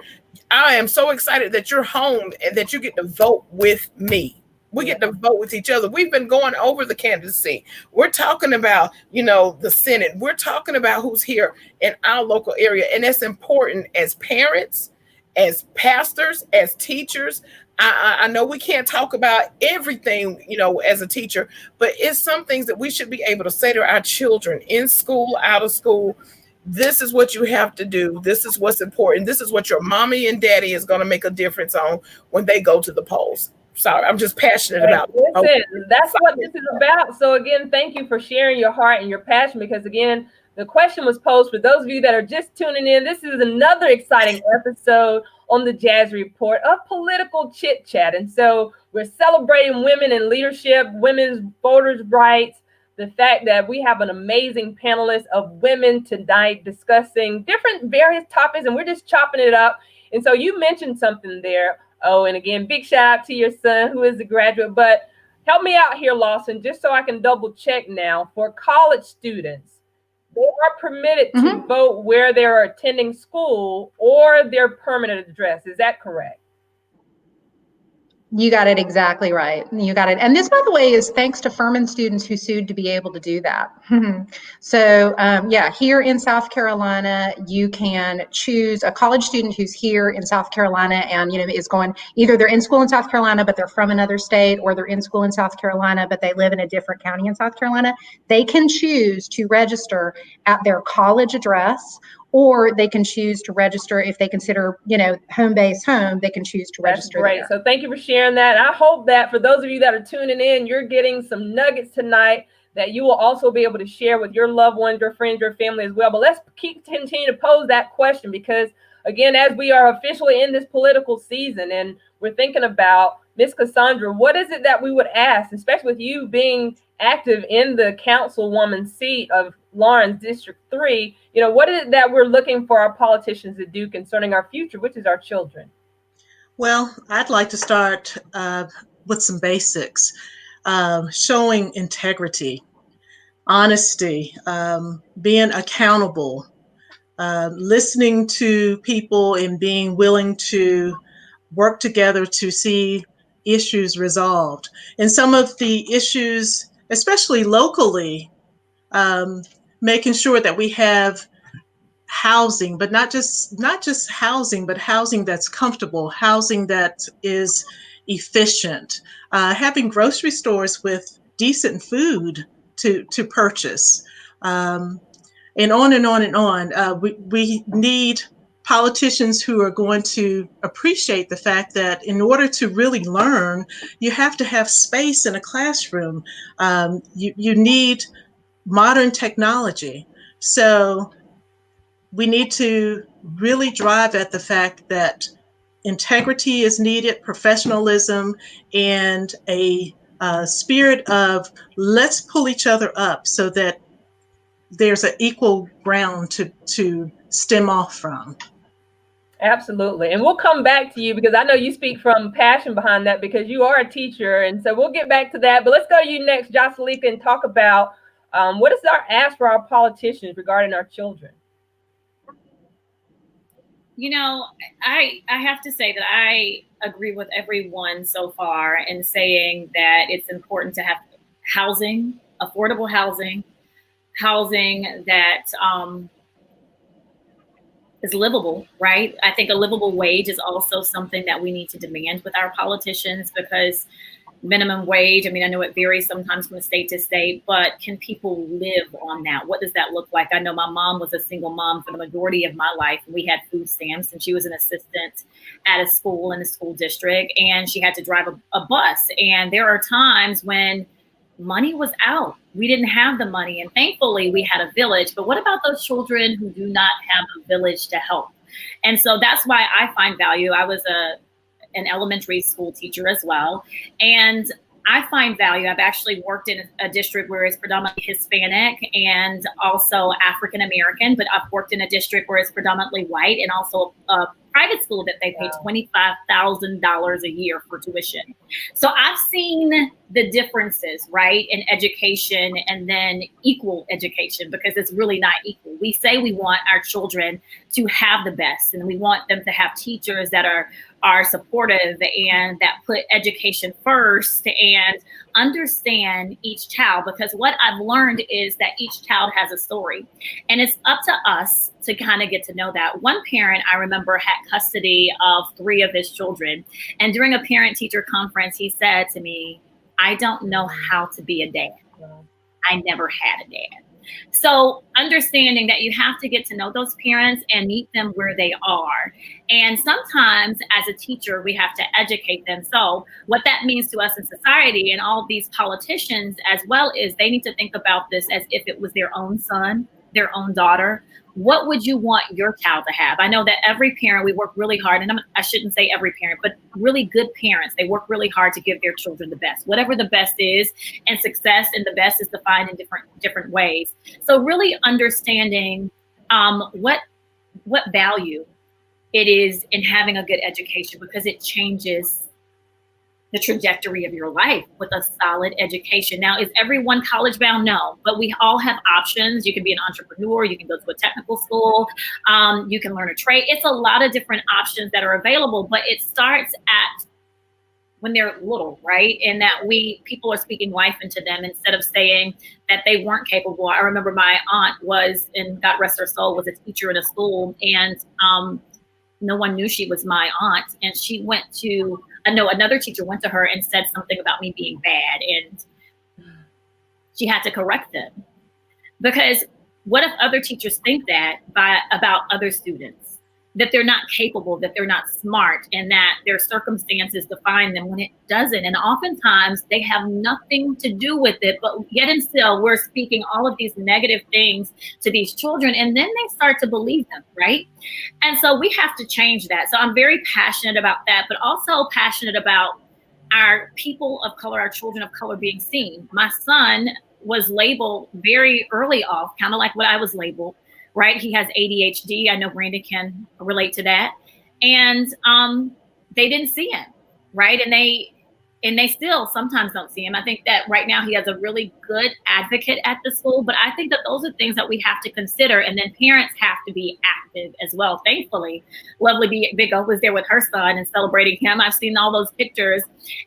I am so excited that you're home and that you get to vote with me. We get to vote with each other. We've been going over the candidacy. We're talking about, the Senate. We're talking about who's here in our local area. And it's important as parents, as pastors, as teachers. I know we can't talk about everything, as a teacher, but it's some things that we should be able to say to our children in school, out of school. This is what you have to do. This is what's important. This is what your mommy and daddy is going to make a difference on when they go to the polls. Sorry, I'm just passionate about it. Listen, that's what this is about. So again, thank you for sharing your heart and your passion, because again, the question was posed for those of you that are just tuning in. This is another exciting episode on the Jazzy Report of Political Chit Chat. And so we're celebrating women in leadership, women's voters' rights, the fact that we have an amazing panelist of women tonight discussing different various topics, and we're just chopping it up. And so you mentioned something there. Oh, and again, big shout out to your son who is a graduate, but help me out here, Lawson, just so I can double check now. For college students, they are permitted to vote where they're attending school or their permanent address. Is that correct? You got it exactly right. You got it. And this, by the way, is thanks to Furman students who sued to be able to do that. So yeah, here in South Carolina, you can choose a college student who's here in South Carolina and, you know, is going, either they're in school in South Carolina, but they're from another state, or they're in school in South Carolina, but they live in a different county in South Carolina. They can choose to register at their college address, or they can choose to register if they consider, you know, home base home, they can choose to register. That's great. There. So thank you for sharing that. I hope that for those of you that are tuning in, you're getting some nuggets tonight that you will also be able to share with your loved ones, your friends, your family as well. But let's continue to pose that question, because again, as we are officially in this political season and we're thinking about Miss Cassandra, what is it that we would ask, especially with you being active in the councilwoman seat of Lawrence District 3, you know, what is it that we're looking for our politicians to do concerning our future, which is our children? Well, I'd like to start with some basics, showing integrity, honesty, being accountable, listening to people and being willing to work together to see issues resolved. And some of the issues, especially locally, making sure that we have housing, but not just housing, but housing that's comfortable, housing that is efficient, having grocery stores with decent food to purchase, and on and on and on. We need politicians who are going to appreciate the fact that in order to really learn, you have to have space in a classroom. You need modern technology. So we need to really drive at the fact that integrity is needed, professionalism, and a spirit of let's pull each other up so that there's an equal ground to stem off from. Absolutely. And we'll come back to you because I know you speak from passion behind that because you are a teacher. And so we'll get back to that. But let's go to you next, Joslyn Lika, and talk about what is our ask for our politicians regarding our children? You know, I have to say that I agree with everyone so far in saying that it's important to have housing, affordable housing, housing that is livable, right? I think a livable wage is also something that we need to demand with our politicians, because minimum wage, I mean, I know it varies sometimes from state to state, but can people live on that? What does that look like? I know my mom was a single mom for the majority of my life. We had food stamps, and she was an assistant at a school in the school district, and she had to drive a bus. And there are times when money was out. We didn't have the money, and thankfully we had a village. But what about those children who do not have a village to help? And so that's why I find value. I was an elementary school teacher as well, and I find value. I've actually worked in a district where it's predominantly Hispanic and also African American, but I've worked in a district where it's predominantly white, and also a private school that they pay $25,000 a year for tuition. So I've seen the differences, right, in education and then equal education, because it's really not equal. We say we want our children to have the best, and we want them to have teachers that are supportive and that put education first and understand each child, because what I've learned is that each child has a story, and it's up to us to kind of get to know that. One parent I remember had custody of 3 of his children, and during a parent-teacher conference, he said to me, "I don't know how to be a dad. I never had a dad." So understanding that you have to get to know those parents and meet them where they are. And sometimes as a teacher, we have to educate them. So what that means to us in society, and all of these politicians as well, is they need to think about this as if it was their own son, their own daughter, what would you want your child to have? I know that every parent, we work really hard, and I shouldn't say every parent, but really good parents, they work really hard to give their children the best, whatever the best is, and success and the best is defined in different ways. So really understanding what value it is in having a good education, because it changes the trajectory of your life with a solid education. Now, is everyone college bound? No, but we all have options. You can be an entrepreneur, you can go to a technical school, you can learn a trade. It's a lot of different options that are available, but it starts at when they're little, right? And that people are speaking life into them instead of saying that they weren't capable. I remember my aunt was, and God rest her soul, was a teacher in a school, and no one knew she was my aunt. And she went to, another teacher went to her and said something about me being bad, and she had to correct them. Because what if other teachers think that about other students, that they're not capable, that they're not smart, and that their circumstances define them, when it doesn't? And oftentimes they have nothing to do with it, but yet and still we're speaking all of these negative things to these children, and then they start to believe them, right? And so we have to change that. So I'm very passionate about that, but also passionate about our people of color, our children of color being seen. My son was labeled very early off, kind of like what I was labeled, right? He has ADHD. I know Brandy can relate to that. And they didn't see him, right? And they still sometimes don't see him. I think that right now he has a really good advocate at the school, but I think that those are things that we have to consider. And then parents have to be active as well. Thankfully, lovely Big O was there with her son and celebrating him. I've seen all those pictures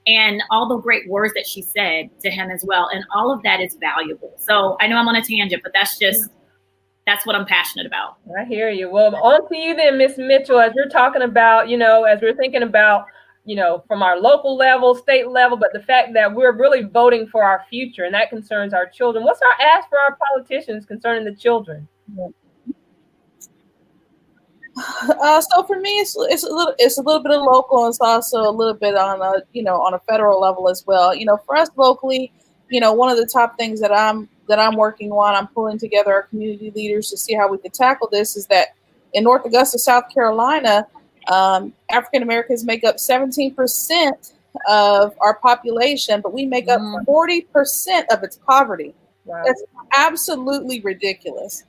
and all the great words that she said to him as well. And all of that is valuable. So I know I'm on a tangent, but that's what I'm passionate about. I hear you. Well, on to you then, Miss Mitchell, as you're talking about, as we're thinking about, from our local level, state level, but the fact that we're really voting for our future, and that concerns our children. What's our ask for our politicians concerning the children? So for me, it's a little bit of local, and it's also a little bit on a federal level as well. For us locally, one of the top things that I'm working on, I'm pulling together our community leaders to see how we can tackle this, is that in North Augusta, South Carolina, African Americans make up 17% of our population, but we make up 40% of its poverty. Wow. That's absolutely ridiculous.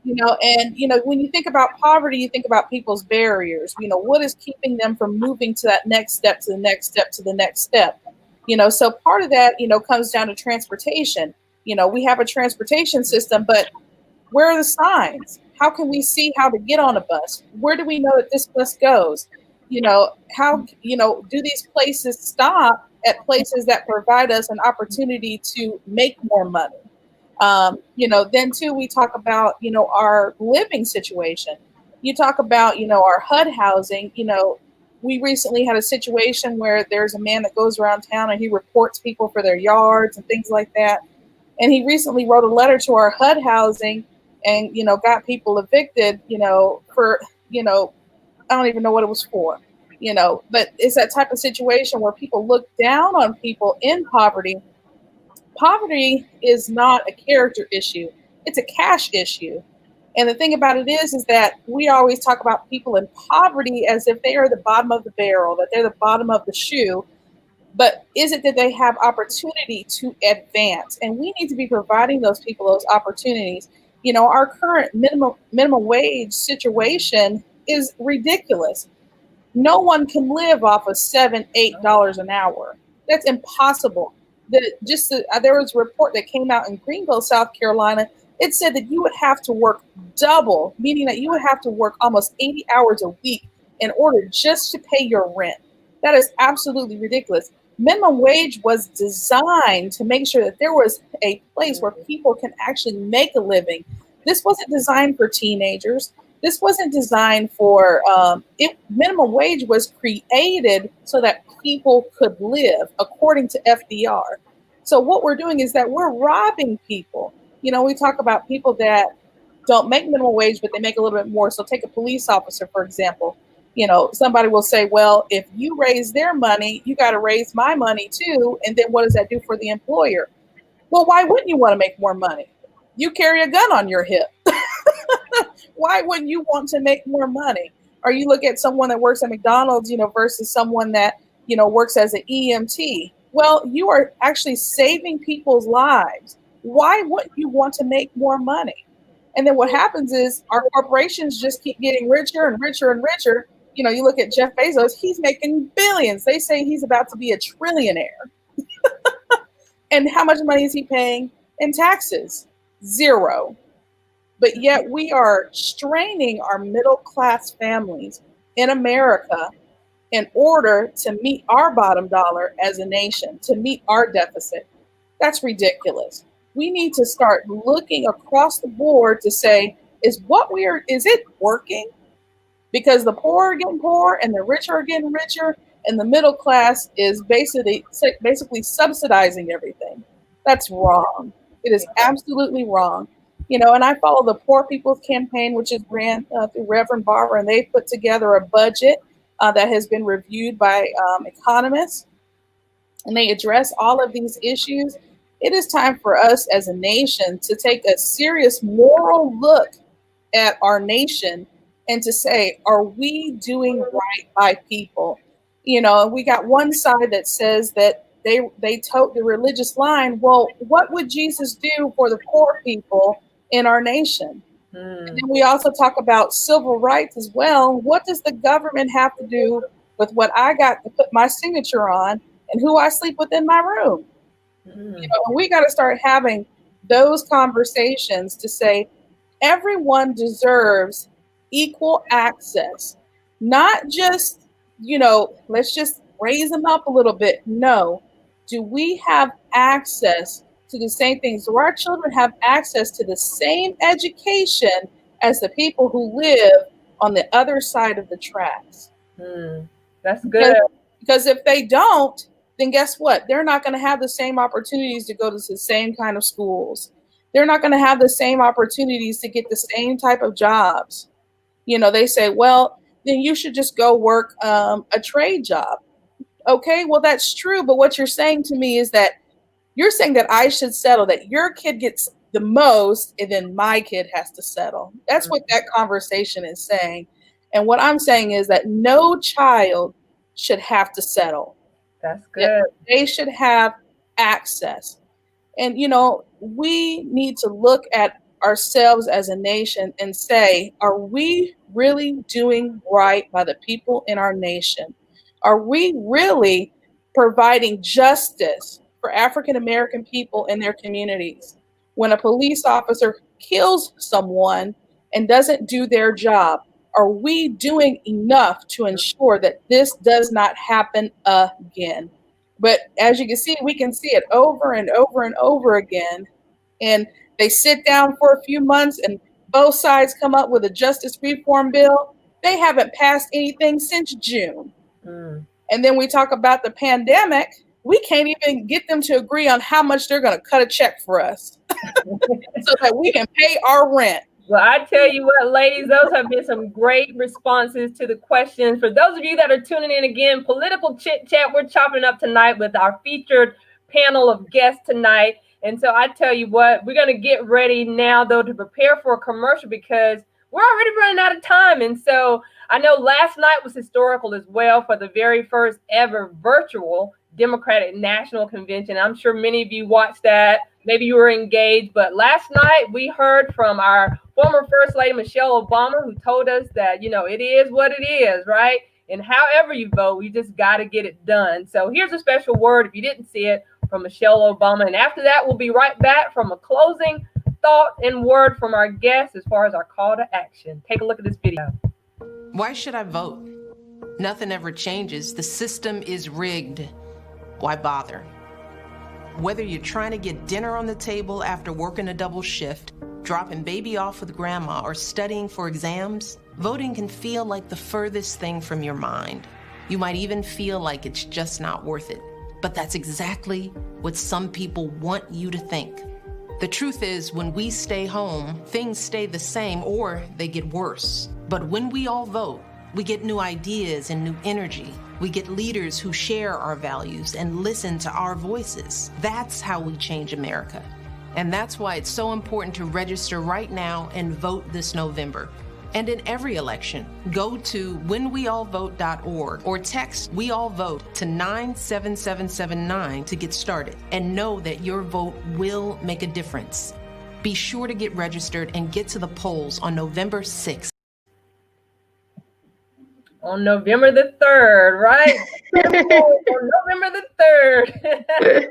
And when you think about poverty, you think about people's barriers. What is keeping them from moving to that next step, to the next step, to the next step? So part of that, comes down to transportation. We have a transportation system, but where are the signs? How can we see how to get on a bus? Where do we know that this bus goes? How, do these places stop at places that provide us an opportunity to make more money? Then too, we talk about, our living situation. You talk about, our HUD housing. We recently had a situation where there's a man that goes around town and he reports people for their yards and things like that. And he recently wrote a letter to our HUD housing and, got people evicted, for, I don't even know what it was for, but it's that type of situation where people look down on people in poverty. Poverty is not a character issue. It's a cash issue. And the thing about it is that we always talk about people in poverty as if they are the bottom of the barrel, that they're the bottom of the shoe. But is it that they have opportunity to advance? And we need to be providing those people those opportunities. Our current minimum wage situation is ridiculous. No one can live off of $7, $8 an hour. That's impossible. There was a report that came out in Greenville, South Carolina. It said that you would have to work double, meaning that you would have to work almost 80 hours a week in order just to pay your rent. That is absolutely ridiculous. Minimum wage was designed to make sure that there was a place where people can actually make a living. This wasn't designed for teenagers. This wasn't designed for, minimum wage was created so that people could live according to FDR. So what we're doing is that we're robbing people. We talk about people that don't make minimum wage, but they make a little bit more. So take a police officer, for example. Somebody will say, well, if you raise their money, you got to raise my money too. And then what does that do for the employer? Well, why wouldn't you want to make more money? You carry a gun on your hip, Why wouldn't you want to make more money? Or you look at someone that works at McDonald's, versus someone that, works as an EMT. Well, you are actually saving people's lives. Why wouldn't you want to make more money? And then what happens is our corporations just keep getting richer and richer and richer. You look at Jeff Bezos, he's making billions. They say he's about to be a trillionaire. And how much money is he paying in taxes? 0. But yet we are straining our middle class families in America in order to meet our bottom dollar as a nation, to meet our deficit. That's ridiculous. We need to start looking across the board to say, is it working? Because the poor are getting poorer and the rich are getting richer, and the middle class is basically subsidizing everything. That's wrong. It is absolutely wrong. And I follow the Poor People's Campaign, which is ran through Reverend Barber, and they put together a budget that has been reviewed by economists, and they address all of these issues. It is time for us as a nation to take a serious moral look at our nation and to say, are we doing right by people? We got one side that says that they tote the religious line. Well, what would Jesus do for the poor people in our nation? And then we also talk about civil rights as well. What does the government have to do with what I got to put my signature on and who I sleep with in my room? We got to start having those conversations to say everyone deserves equal access, not just, let's just raise them up a little bit. No, do we have access to the same things? Do our children have access to the same education as the people who live on the other side of the tracks? That's good. Because if they don't, then guess what? They're not going to have the same opportunities to go to the same kind of schools. They're not going to have the same opportunities to get the same type of jobs. They say, well, then you should just go work a trade job. Okay, well, that's true. But what you're saying to me is that you're saying that I should settle, that your kid gets the most and then my kid has to settle. That's what that conversation is saying. And what I'm saying is that no child should have to settle. That's good. They should have access. And, we need to look at ourselves as a nation and say, are we really doing right by the people in our nation? Are we really providing justice for African American people in their communities? When a police officer kills someone and doesn't do their job, are we doing enough to ensure that this does not happen again? But as you can see, we can see it over and over and over again. And they sit down for a few months and both sides come up with a justice reform bill. They haven't passed anything since June. And then we talk about the pandemic. We can't even get them to agree on how much they're going to cut a check for us so that we can pay our rent. Well, I tell you what, ladies, those have been some great responses to the questions. For those of you that are tuning in again, Political Chit Chat, we're chopping up tonight with our featured panel of guests tonight. And so I tell you what, we're going to get ready now, though, to prepare for a commercial because we're already running out of time. And so I know last night was historical as well for the very first ever virtual Democratic National Convention. I'm sure many of you watched that. Maybe you were engaged. But last night we heard from our former First Lady, Michelle Obama, who told us that, it is what it is, right? And however you vote, we just got to get it done. So here's a special word, if you didn't see it, from Michelle Obama. And after that, we'll be right back from a closing thought and word from our guests as far as our call to action. Take a look at this video. Why should I vote? Nothing ever changes. The system is rigged. Why bother? Whether you're trying to get dinner on the table after working a double shift, dropping baby off with grandma, or studying for exams, voting can feel like the furthest thing from your mind. You might even feel like it's just not worth it. But that's exactly what some people want you to think. The truth is, when we stay home, things stay the same or they get worse. But when we all vote, we get new ideas and new energy. We get leaders who share our values and listen to our voices. That's how we change America. And that's why it's so important to register right now and vote this November. And in every election, go to whenweallvote.org or text We All Vote to 97779 to get started and know that your vote will make a difference. Be sure to get registered and get to the polls on November 6th. On November the 3rd, right? On November the 3rd.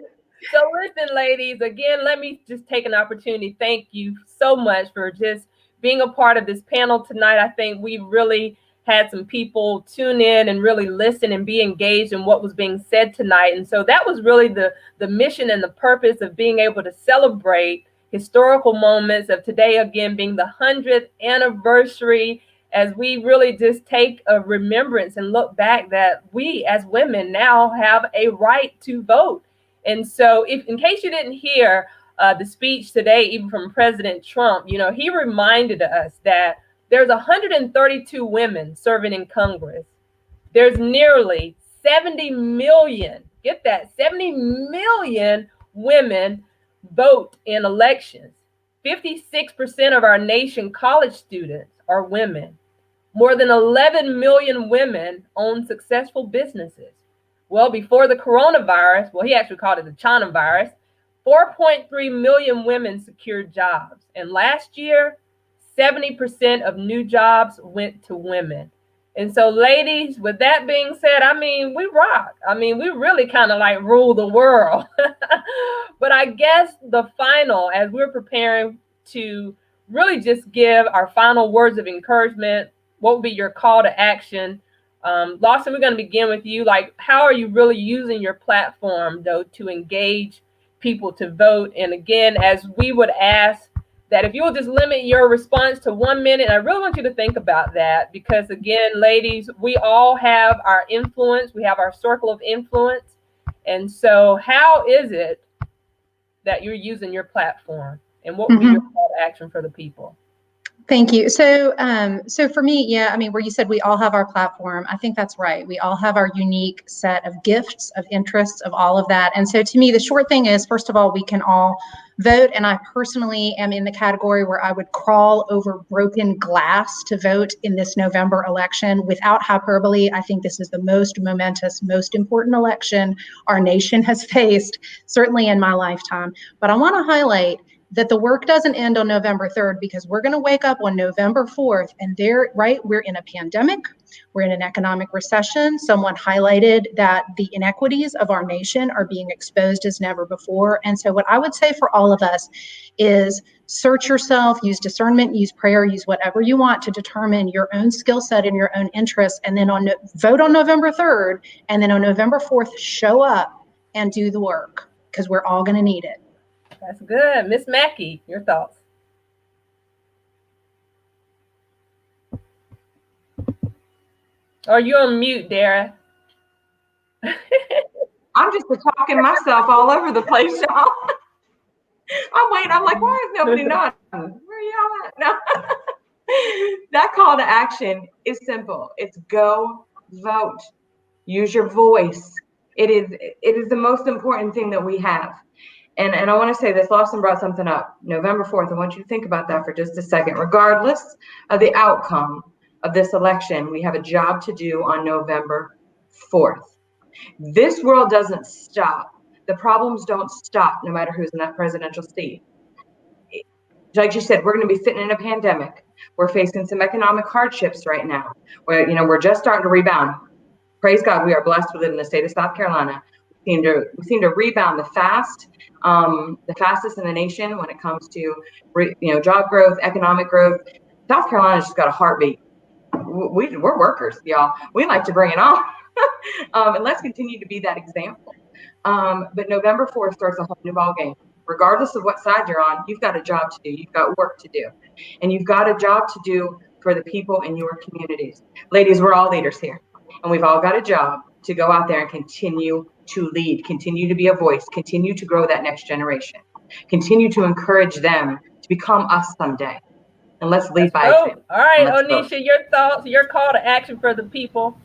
So listen, ladies, again, let me just take an opportunity. Thank you so much for just being a part of this panel tonight. I think we really had some people tune in and really listen and be engaged in what was being said tonight. And so that was really the mission and the purpose of being able to celebrate historical moments of today, again, being the 100th anniversary, as we really just take a remembrance and look back that we as women now have a right to vote. And so if, in case you didn't hear the speech today, even from President Trump, you know, he reminded us that there's 132 women serving in Congress. There's nearly 70 million, get that, 70 million women vote in elections. 56% of our nation college students are women. More than 11 million women own successful businesses. Well, before the coronavirus, well, he actually called it the China virus, 4.3 million women secured jobs. And last year, 70% of new jobs went to women. And so, ladies, with that being said, I mean, we rock. I mean, we really kind of like rule the world. But I guess the final, as we're preparing to really just give our final words of encouragement, what would be your call to action? Lawson, we're going to begin with you. Like, how are you really using your platform, though, to engage people to vote? And again, as we would ask that if you will just limit your response to 1 minute, I really want you to think about that, because again, ladies, we all have our influence. We have our circle of influence. And so how is it that you're using your platform, and what would be your call to action for the people? Thank you. So for me, yeah, I mean, where you said we all have our platform, I think that's right. We all have our unique set of gifts, of interests, of all of that. And so to me, the short thing is, first of all, we can all vote. And I personally am in the category where I would crawl over broken glass to vote in this November election. Without hyperbole, I think this is the most momentous, most important election our nation has faced, certainly in my lifetime. But I want to highlight that the work doesn't end on November 3rd, because we're going to wake up on November 4th and we're in a pandemic, we're in an economic recession. Someone highlighted that the inequities of our nation are being exposed as never before. And so what I would say for all of us is search yourself, use discernment, use prayer, use whatever you want to determine your own skill set and your own interests. And then vote on November 3rd. And then on November 4th, show up and do the work, because we're all going to need it. That's good. Miss Mackey, your thoughts? Are you on mute, Dara? I'm just talking myself all over the place, y'all. I'm waiting. I'm like, why is nobody nodding? Where y'all at? No. That call to action is simple. It's go vote. Use your voice. It is the most important thing that we have. And I want to say this, Lawson brought something up. November 4th, I want you to think about that for just a second. Regardless of the outcome of this election, we have a job to do on November 4th. This world doesn't stop. The problems don't stop no matter who's in that presidential seat. Like you said, we're going to be sitting in a pandemic. We're facing some economic hardships right now. We're just starting to rebound. Praise God, we are blessed within the state of South Carolina. We seem to rebound the fastest in the nation when it comes to job growth, economic growth. South Carolina's just got a heartbeat. We're workers, y'all. We like to bring it on. And let's continue to be that example. But November 4th starts a whole new ball game. Regardless of what side you're on, you've got a job to do. You've got work to do. And you've got a job to do for the people in your communities. Ladies, we're all leaders here. And we've all got a job to go out there and continue to lead, continue to be a voice, continue to grow that next generation, continue to encourage them to become us someday. And let's lead by example. All right, Onisha, your thoughts, your call to action for the people.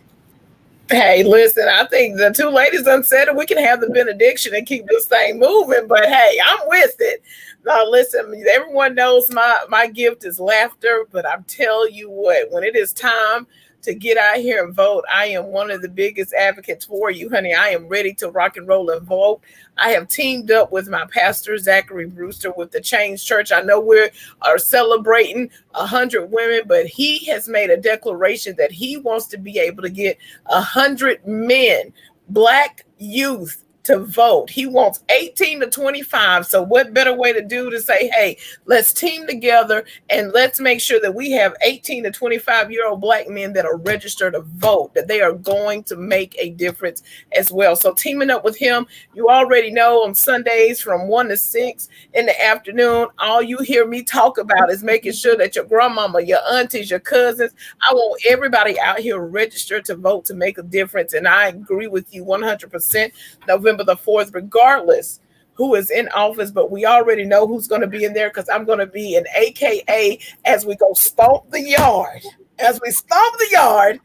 Hey, listen, I think the two ladies done said it. We can have the benediction and keep this thing moving, but hey, I'm with it. Now, listen, everyone knows my gift is laughter, but I'm telling you what, when it is time to get out here and vote, I am one of the biggest advocates for you, honey. I am ready to rock and roll and vote. I have teamed up with my pastor, Zachary Brewster, with the Change Church. I know we are celebrating 100 women, but he has made a declaration that he wants to be able to get 100 men, Black youth, to vote. He wants 18 to 25. So what better way to do to say, hey, let's team together and let's make sure that we have 18 to 25-year-old Black men that are registered to vote, that they are going to make a difference as well. So teaming up with him, you already know on Sundays from 1 to 6 in the afternoon, all you hear me talk about is making sure that your grandmama, your aunties, your cousins, I want everybody out here registered to vote to make a difference. And I agree with you 100%. November the 4th, regardless who is in office, but we already know who's going to be in there, because I'm going to be an AKA as we go stomp the yard. As we stomp the yard,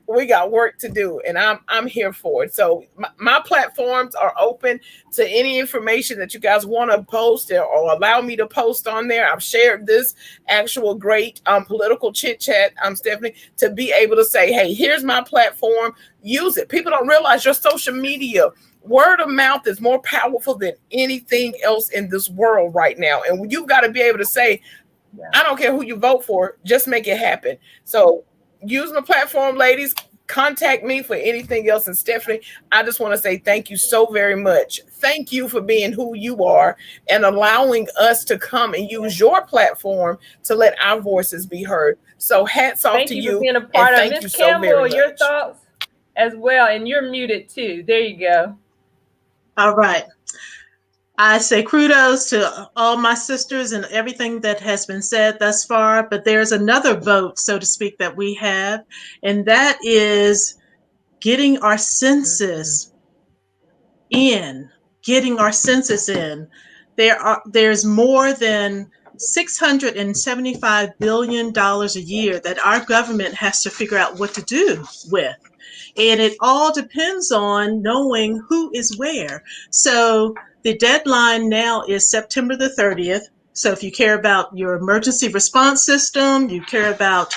we got work to do, and I'm here for it. So my platforms are open to any information that you guys want to post or allow me to post on there. I've shared this actual great political chit chat, Stephanie, to be able to say, hey, here's my platform, use it. People don't realize your social media, word of mouth is more powerful than anything else in this world right now. And you've got to be able to say, I don't care who you vote for, just make it happen. So use my platform, ladies. Contact me for anything else. And Stephanie, I just want to say thank you so very much. Thank you for being who you are and allowing us to come and use your platform to let our voices be heard. So hats off to you. Thank you for being a part of it. Thank you Ms. so very Campbell, much. your thoughts as well. And you're muted too. There you go. All right. I say kudos to all my sisters and everything that has been said thus far, but there's another vote, so to speak, that we have, and that is getting our census in. Getting our census in. There's more than $675 billion a year that our government has to figure out what to do with. And it all depends on knowing who is where. So the deadline now is September the 30th. So if you care about your emergency response system, you care about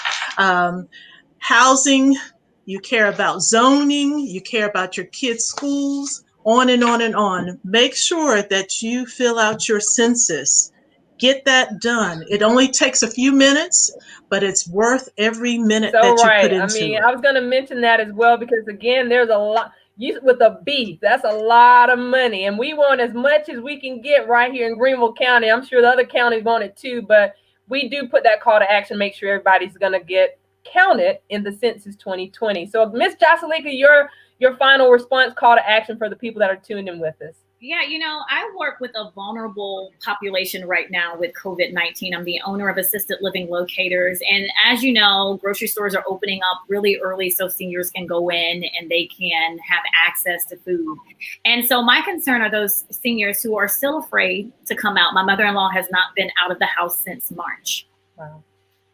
housing, you care about zoning, you care about your kids' schools, on and on and on, make sure that you fill out your census. Get that done. It only takes a few minutes, but it's worth every minute that you put into it. I was going to mention that as well, because again, there's a lot with a B. That's a lot of money, and we want as much as we can get right here in Greenville County. I'm sure the other counties want it too, but we do put that call to action. Make sure everybody's going to get counted in the census 2020. So, Ms. Joslyn Lika, your final response, call to action for the people that are tuned in with us. Yeah, I work with a vulnerable population right now with COVID-19. I'm the owner of assisted living locators. And as you know, grocery stores are opening up really early so seniors can go in and they can have access to food. And so my concern are those seniors who are still afraid to come out. My mother-in-law has not been out of the house since March. Wow.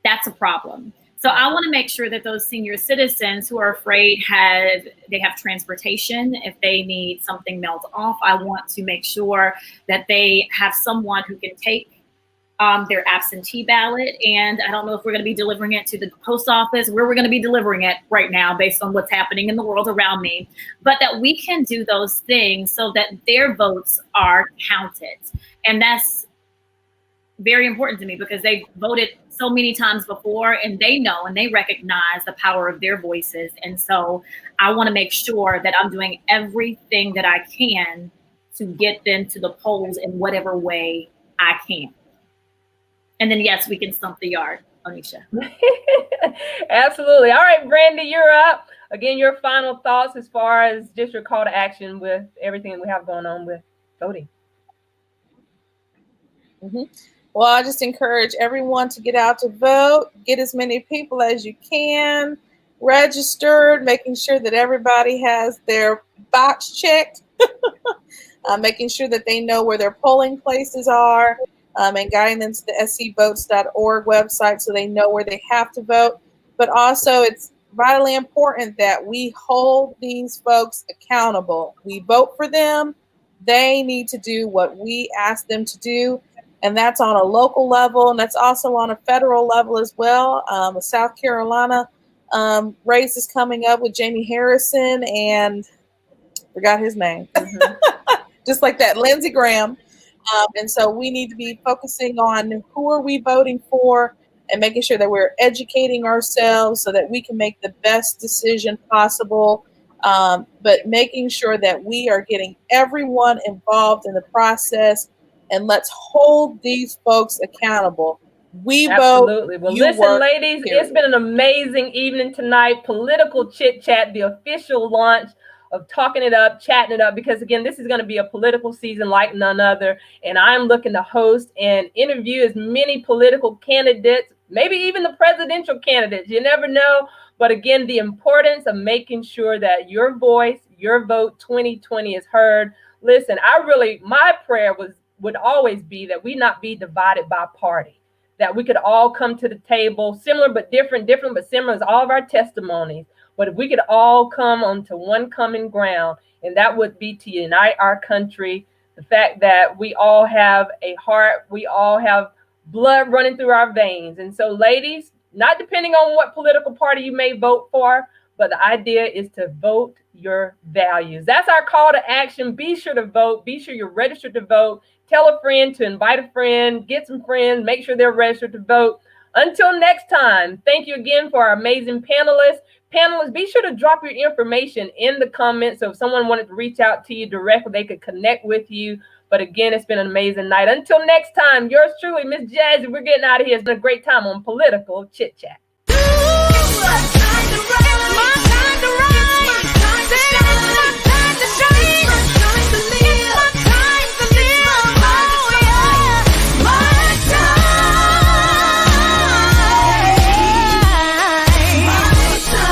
That's a problem. So I want to make sure that those senior citizens who are afraid they have transportation. If they need something mailed off, I want to make sure that they have someone who can take their absentee ballot. And I don't know if we're going to be delivering it to the post office, where we're going to be delivering it right now based on what's happening in the world around me, but that we can do those things so that their votes are counted. And that's very important to me because they voted so many times before, and they know and they recognize the power of their voices. And so I want to make sure that I'm doing everything that I can to get them to the polls in whatever way I can. And then, yes, we can stump the yard, Onisha. Absolutely. All right, Brandy, you're up. Again, your final thoughts as far as just your call to action with everything we have going on with voting. Mm-hmm. Well, I just encourage everyone to get out to vote, get as many people as you can registered, making sure that everybody has their box checked, making sure that they know where their polling places are, and guiding them to the scvotes.org website so they know where they have to vote. But also, it's vitally important that we hold these folks accountable. We vote for them. They need to do what we ask them to do. And that's on a local level. And that's also on a federal level as well. A South Carolina race is coming up with Jamie Harrison and forgot his name. Just like that, Lindsey Graham. And so we need to be focusing on who are we voting for and making sure that we're educating ourselves so that we can make the best decision possible. But making sure that we are getting everyone involved in the process, and let's hold these folks accountable. We Absolutely. vote. Well, You listen, work, ladies, period. it's been an amazing evening tonight. Political Chit Chat, the official launch of Talking It Up, Chatting It Up, because again, this is going to be a political season like none other. And I'm looking to host and interview as many political candidates, maybe even the presidential candidates. You never know. But again, the importance of making sure that your voice, your vote 2020 is heard. Listen, my prayer would always be that we not be divided by party, that we could all come to the table, similar but different but similar as all of our testimonies. But if we could all come onto one common ground, and that would be to unite our country, the fact that we all have a heart, we all have blood running through our veins. And so, ladies, not depending on what political party you may vote for, but the idea is to vote your values. That's our call to action. Be sure to vote. Be sure you're registered to vote. Tell a friend to invite a friend, get some friends, make sure they're registered to vote. Until next time, thank you again for our amazing panelists. Panelists, be sure to drop your information in the comments. So if someone wanted to reach out to you directly, they could connect with you. But again, it's been an amazing night. Until next time, yours truly, Miss Jazzy. We're getting out of here. It's been a great time on Political Chit Chat.